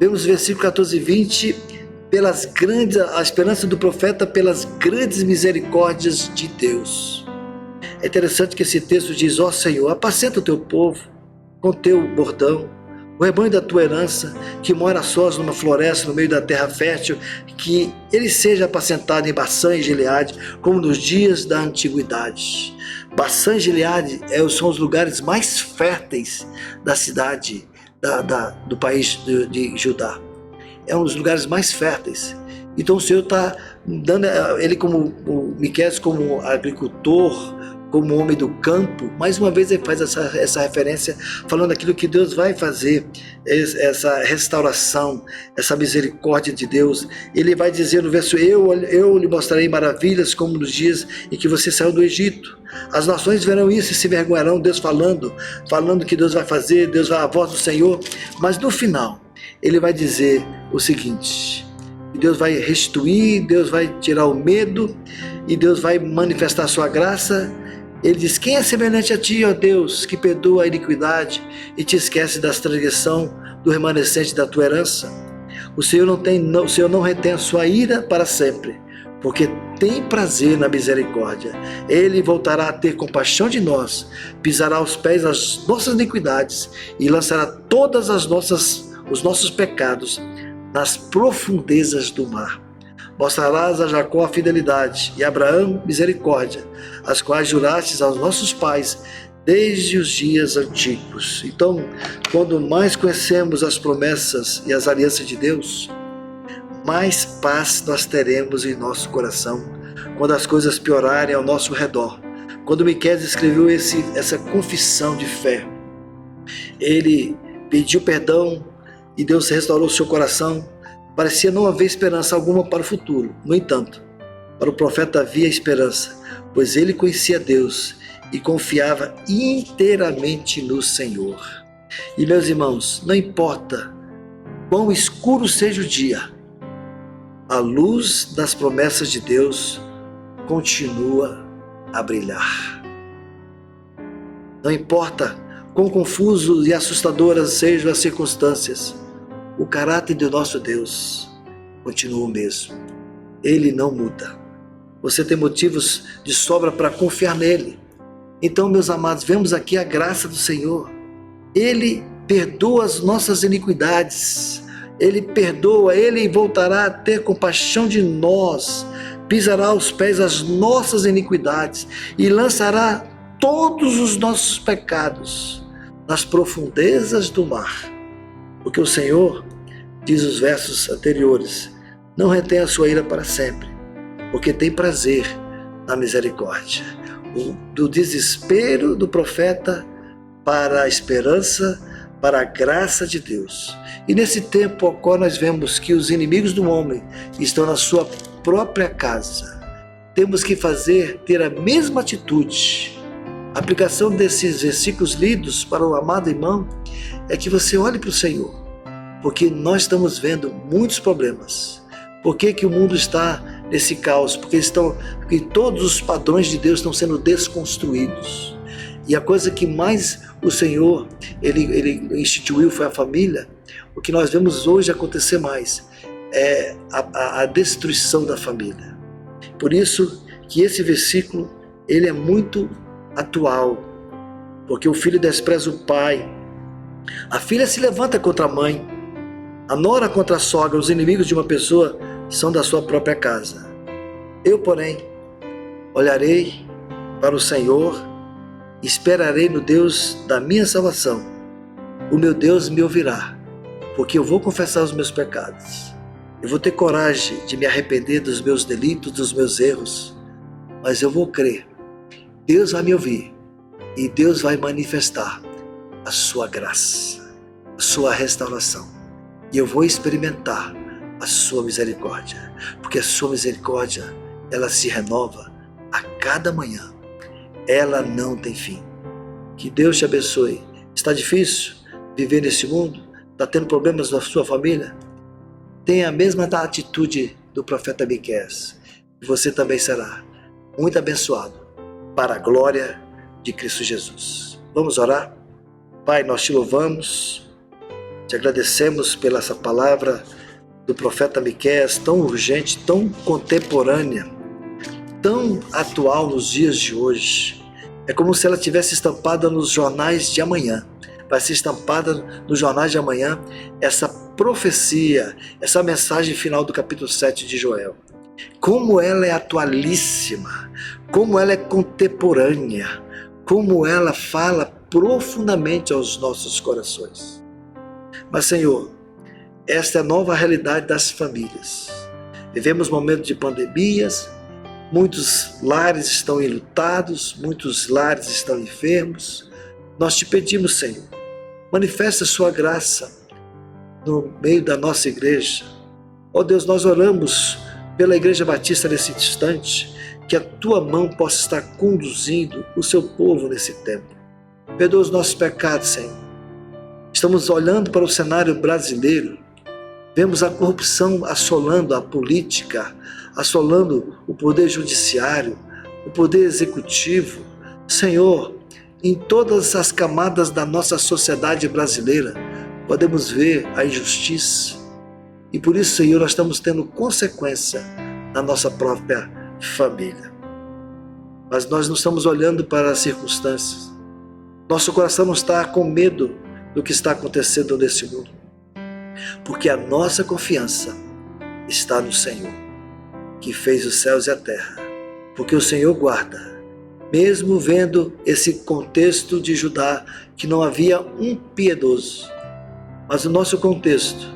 Vemos nos versículos 14 e 20 a esperança do profeta pelas grandes misericórdias de Deus. É interessante que esse texto diz: ó Senhor, apacenta o teu povo com teu bordão, o rebanho da tua herança, que mora sós numa floresta no meio da terra fértil, que ele seja apacentado em Baçã e Gileade, como nos dias da antiguidade. Baçã e Gileade são os lugares mais férteis da cidade, do país de Judá. É um dos lugares mais férteis. Então o Senhor está dando ele, como o Miqueias, como agricultor, como homem do campo. Mais uma vez ele faz essa referência, falando aquilo que Deus vai fazer, essa restauração, essa misericórdia de Deus. Ele vai dizer no verso: eu lhe mostrarei maravilhas como nos dias em que você saiu do Egito. As nações verão isso e se vergonharão. Deus falando que Deus vai fazer, Deus vai, a voz do Senhor. Mas no final ele vai dizer o seguinte: Deus vai restituir, Deus vai tirar o medo e Deus vai manifestar a sua graça. Ele diz: quem é semelhante a ti, ó Deus, que perdoa a iniquidade e te esquece das transgressões do remanescente da tua herança? O Senhor não retém a sua ira para sempre, porque tem prazer na misericórdia. Ele voltará a ter compaixão de nós, pisará aos pés as nossas iniquidades e lançará todos os nossos pecados nas profundezas do mar. Mostrarás a Jacó a fidelidade e a Abraão misericórdia, as quais jurastes aos nossos pais desde os dias antigos. Então, quando mais conhecemos as promessas e as alianças de Deus, mais paz nós teremos em nosso coração quando as coisas piorarem ao nosso redor. Quando Miqueias escreveu essa confissão de fé, ele pediu perdão e Deus restaurou seu coração. Parecia não haver esperança alguma para o futuro. No entanto, para o profeta havia esperança, pois ele conhecia Deus e confiava inteiramente no Senhor. E meus irmãos, não importa quão escuro seja o dia, a luz das promessas de Deus continua a brilhar. Não importa quão confusos e assustadoras sejam as circunstâncias, o caráter do nosso Deus continua o mesmo. Ele não muda. Você tem motivos de sobra para confiar nele. Então, meus amados, vemos aqui a graça do Senhor. Ele perdoa as nossas iniquidades. Ele perdoa, ele voltará a ter compaixão de nós, pisará aos pés as nossas iniquidades e lançará todos os nossos pecados nas profundezas do mar. Porque o Senhor, diz os versos anteriores, não retém a sua ira para sempre, porque tem prazer na misericórdia. Do desespero do profeta para a esperança, para a graça de Deus. E nesse tempo ao qual nós vemos que os inimigos do homem estão na sua própria casa, temos que ter a mesma atitude. A aplicação desses versículos lidos para o amado irmão é que você olhe para o Senhor, porque nós estamos vendo muitos problemas. Por que o mundo está nesse caos? Porque todos os padrões de Deus estão sendo desconstruídos. E a coisa que mais o Senhor ele instituiu foi a família. O que nós vemos hoje acontecer mais é a destruição da família. Por isso que esse versículo ele é muito atual, porque o filho despreza o pai, a filha se levanta contra a mãe, a nora contra a sogra. Os inimigos de uma pessoa são da sua própria casa. Eu, porém, olharei para o Senhor, esperarei no Deus da minha salvação. O meu Deus me ouvirá, porque eu vou confessar os meus pecados. Eu vou ter coragem de me arrepender dos meus delitos, dos meus erros, mas eu vou crer. Deus vai me ouvir e Deus vai manifestar a sua graça, a sua restauração. E eu vou experimentar a sua misericórdia, porque a sua misericórdia, ela se renova a cada manhã. Ela não tem fim. Que Deus te abençoe. Está difícil viver nesse mundo? Está tendo problemas na sua família? Tenha a mesma atitude do profeta Miqueias, e você também será muito abençoado para a glória de Cristo Jesus. Vamos orar? Pai, nós te louvamos, te agradecemos pela essa palavra do profeta Miqueias, tão urgente, tão contemporânea, tão atual nos dias de hoje. É como se ela tivesse estampada nos jornais de amanhã. Vai ser estampada nos jornais de amanhã essa profecia, essa mensagem final do capítulo 7 de Joel. Como ela é atualíssima, como ela é contemporânea, como ela fala profundamente aos nossos corações. Mas, Senhor, esta é a nova realidade das famílias. Vivemos momentos de pandemias, muitos lares estão enlutados, muitos lares estão enfermos. Nós te pedimos, Senhor, manifesta a sua graça no meio da nossa igreja. Ó Deus, nós oramos pela Igreja Batista nesse instante, que a tua mão possa estar conduzindo o seu povo nesse tempo. Perdoa os nossos pecados, Senhor. Estamos olhando para o cenário brasileiro, vemos a corrupção assolando a política, assolando o poder judiciário, o poder executivo. Senhor, em todas as camadas da nossa sociedade brasileira, podemos ver a injustiça. E por isso, Senhor, nós estamos tendo consequência na nossa própria família. Mas nós não estamos olhando para as circunstâncias. Nosso coração não está com medo do que está acontecendo nesse mundo, porque a nossa confiança está no Senhor, que fez os céus e a terra, porque o Senhor guarda, mesmo vendo esse contexto de Judá, que não havia um piedoso, mas no nosso contexto,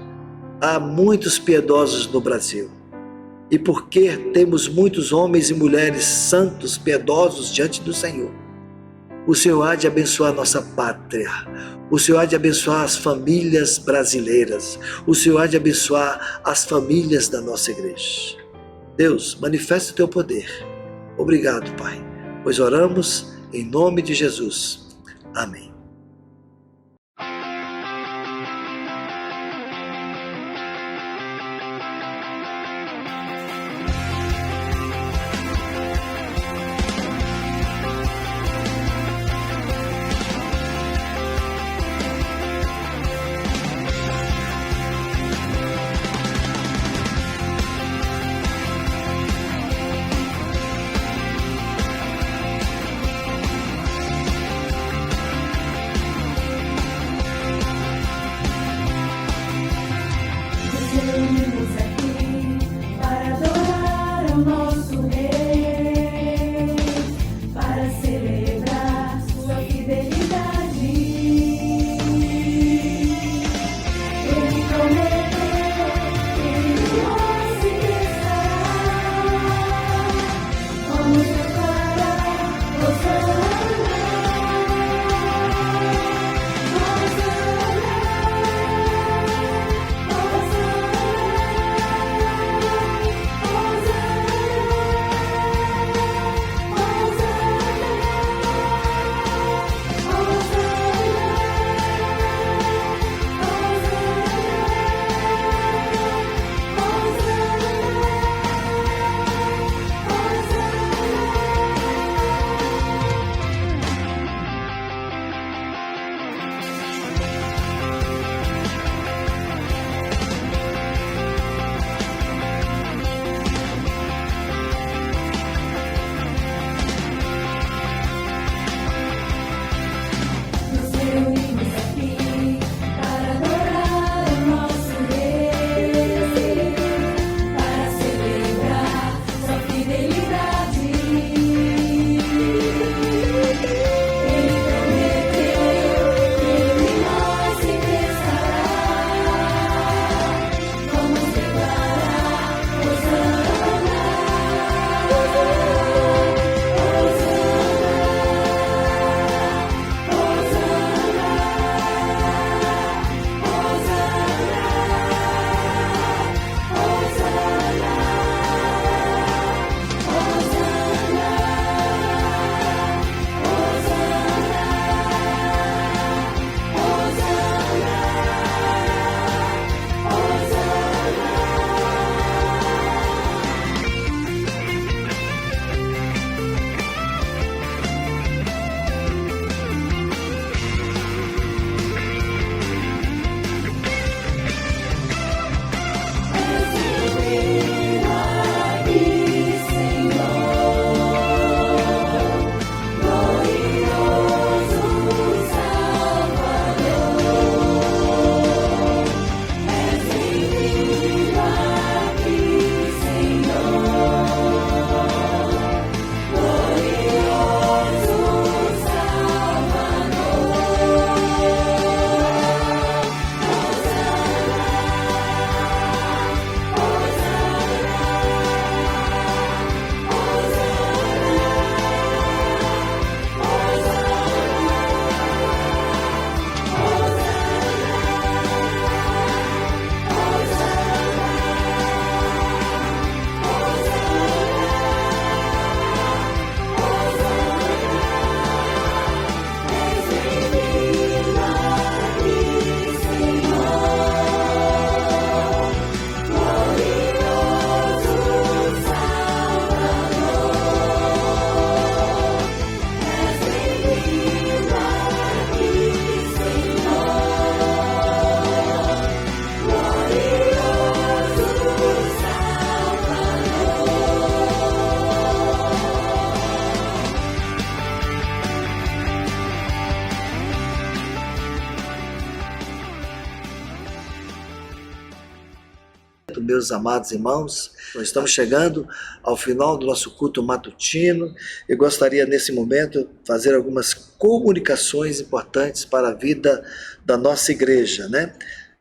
há muitos piedosos no Brasil. E porque temos muitos homens e mulheres santos, piedosos diante do Senhor, o Senhor há de abençoar nossa pátria, o Senhor há de abençoar as famílias brasileiras, o Senhor há de abençoar as famílias da nossa igreja. Deus, manifesta o teu poder. Obrigado, Pai, pois oramos em nome de Jesus. Amém. meus amados irmãos. Nós estamos chegando ao final do nosso culto matutino. Eu gostaria, nesse momento, fazer algumas comunicações importantes para a vida da nossa igreja, né?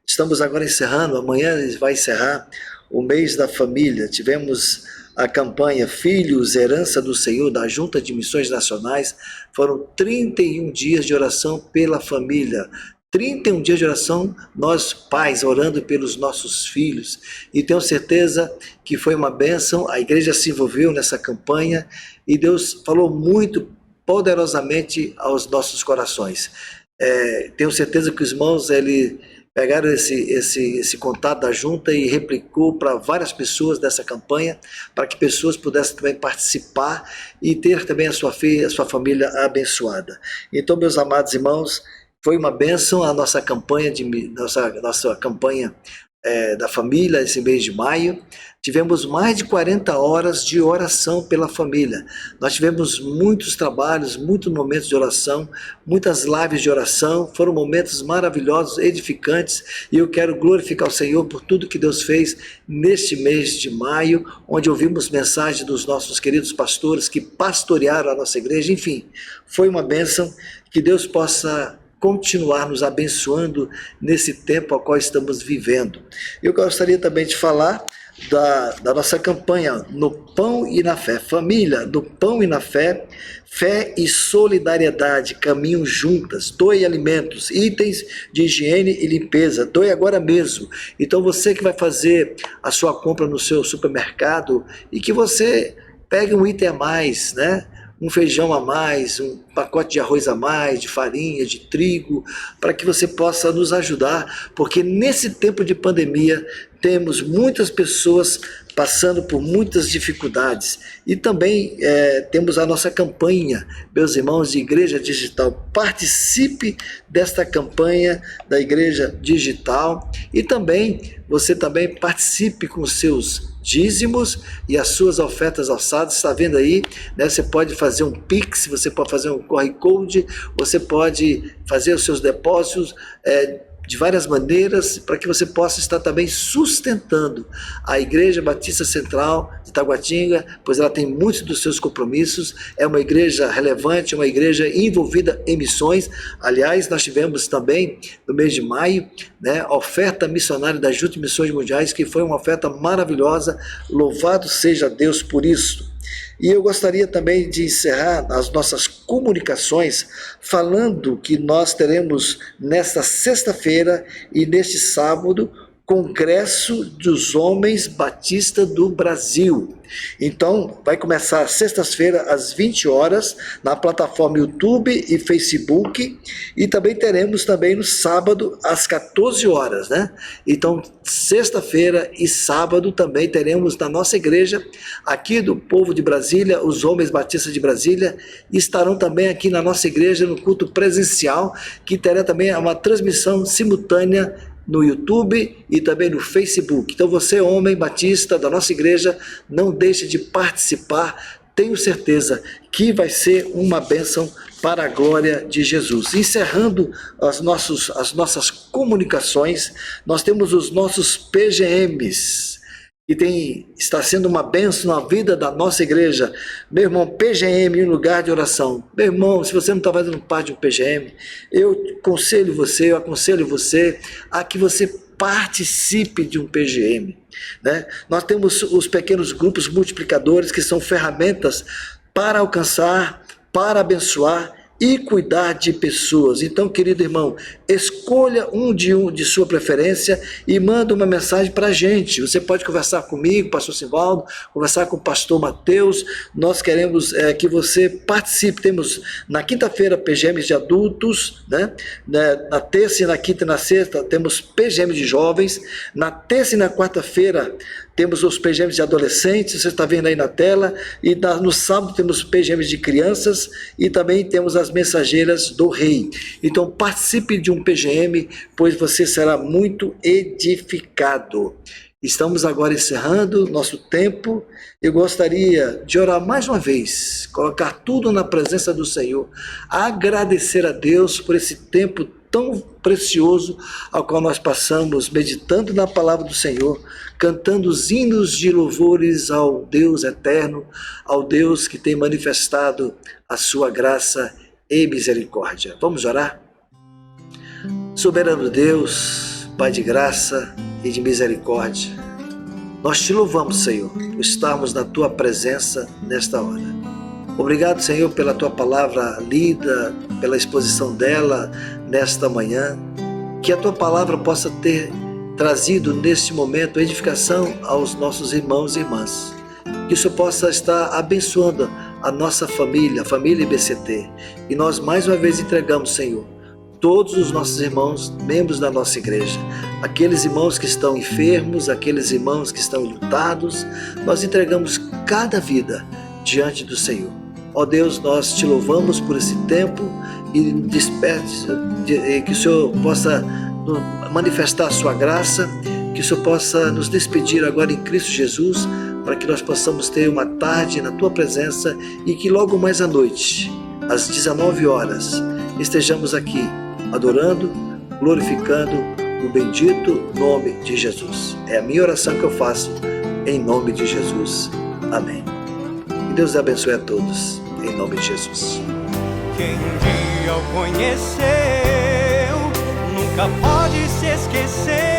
Estamos agora encerrando, amanhã vai encerrar o mês da família. Tivemos a campanha Filhos, Herança do Senhor, da Junta de Missões Nacionais. Foram 31 dias de oração pela família. 31 dias de oração, nós pais orando pelos nossos filhos, e tenho certeza que foi uma bênção. A igreja se envolveu nessa campanha e Deus falou muito poderosamente aos nossos corações. Tenho certeza que os irmãos pegaram esse contato da junta e replicou para várias pessoas dessa campanha, para que pessoas pudessem também participar e ter também a sua família abençoada. Então, meus amados irmãos, foi uma bênção a nossa campanha, nossa campanha da família esse mês de maio. Tivemos mais de 40 horas de oração pela família. Nós tivemos muitos trabalhos, muitos momentos de oração, muitas lives de oração. Foram momentos maravilhosos, edificantes, e eu quero glorificar o Senhor por tudo que Deus fez neste mês de maio, onde ouvimos mensagens dos nossos queridos pastores que pastorearam a nossa igreja. Enfim, foi uma bênção. Que Deus possa continuar nos abençoando nesse tempo ao qual estamos vivendo. Eu gostaria também de falar da nossa campanha No Pão e na Fé. Família, no Pão e na Fé, fé e solidariedade caminham juntas. Doe alimentos, itens de higiene e limpeza. Doe agora mesmo. Então você que vai fazer a sua compra no seu supermercado, e que você pegue um item a mais, né? Um feijão a mais, um pacote de arroz a mais, de farinha, de trigo, para que você possa nos ajudar, porque nesse tempo de pandemia temos muitas pessoas passando por muitas dificuldades. E também temos a nossa campanha, meus irmãos, de Igreja Digital. Participe desta campanha da Igreja Digital, e também você também participe com os seus dízimos e as suas ofertas alçadas. Está vendo aí, né? Você pode fazer um Pix, você pode fazer um QR Code, você pode fazer os seus depósitos de várias maneiras, para que você possa estar também sustentando a Igreja Batista Central de Taguatinga, pois ela tem muitos dos seus compromissos. É uma igreja relevante, uma igreja envolvida em missões. Aliás, nós tivemos também no mês de maio, né, a oferta missionária da Junta de Missões Mundiais, que foi uma oferta maravilhosa. Louvado seja Deus por isso. E eu gostaria também de encerrar as nossas comunicações falando que nós teremos nesta sexta-feira e neste sábado Congresso dos Homens Batista do Brasil. Então, vai começar sexta-feira às 20 horas na plataforma YouTube e Facebook, e também teremos também no sábado às 14 horas, né? Então, sexta-feira e sábado também teremos na nossa igreja, aqui do povo de Brasília, os Homens Batistas de Brasília estarão também aqui na nossa igreja no culto presencial, que terá também uma transmissão simultânea no YouTube e também no Facebook. Então você, homem batista da nossa igreja, não deixe de participar. Tenho certeza que vai ser uma bênção para a glória de Jesus. Encerrando as nossas comunicações, nós temos os nossos PGMs, que está sendo uma bênção na vida da nossa igreja. Meu irmão, PGM em lugar de oração. Meu irmão, se você não está fazendo parte de um PGM, eu aconselho você a que você participe de um PGM, né? Nós temos os pequenos grupos multiplicadores, que são ferramentas para alcançar, para abençoar e cuidar de pessoas. Então, querido irmão, escolha um de sua preferência e manda uma mensagem para a gente. Você pode conversar comigo, pastor Sivaldo, conversar com o pastor Mateus. Nós queremos que você participe. Temos na quinta-feira PGMs de adultos, né? Na terça e na quinta e na sexta temos PGMs de jovens. Na terça e na quarta-feira temos os PGMs de adolescentes, você está vendo aí na tela, e no sábado temos PGMs de crianças, e também temos as mensageiras do rei. Então participe de um PGM, pois você será muito edificado. Estamos agora encerrando nosso tempo. Eu gostaria de orar mais uma vez, colocar tudo na presença do Senhor, agradecer a Deus por esse tempo tão precioso ao qual nós passamos meditando na palavra do Senhor, cantando os hinos de louvores ao Deus eterno, ao Deus que tem manifestado a sua graça e misericórdia. Vamos orar? Soberano Deus, Pai de graça e de misericórdia, nós te louvamos, Senhor, por estarmos na tua presença nesta hora. Obrigado, Senhor, pela tua palavra lida, pela exposição dela nesta manhã. Que a tua palavra possa ter trazido neste momento edificação aos nossos irmãos e irmãs. Que isso possa estar abençoando a nossa família, a família IBCT. E nós mais uma vez entregamos, Senhor, todos os nossos irmãos, membros da nossa igreja, aqueles irmãos que estão enfermos, aqueles irmãos que estão enlutados, nós entregamos cada vida diante do Senhor. Ó Deus, nós te louvamos por esse tempo e que o Senhor possa manifestar a sua graça, que o Senhor possa nos despedir agora em Cristo Jesus, para que nós possamos ter uma tarde na tua presença e que logo mais à noite, às 19 horas, estejamos aqui adorando, glorificando o bendito nome de Jesus. É a minha oração que eu faço em nome de Jesus. Amém. Que Deus abençoe a todos em nome de Jesus. Quem um dia o conheceu nunca pode se esquecer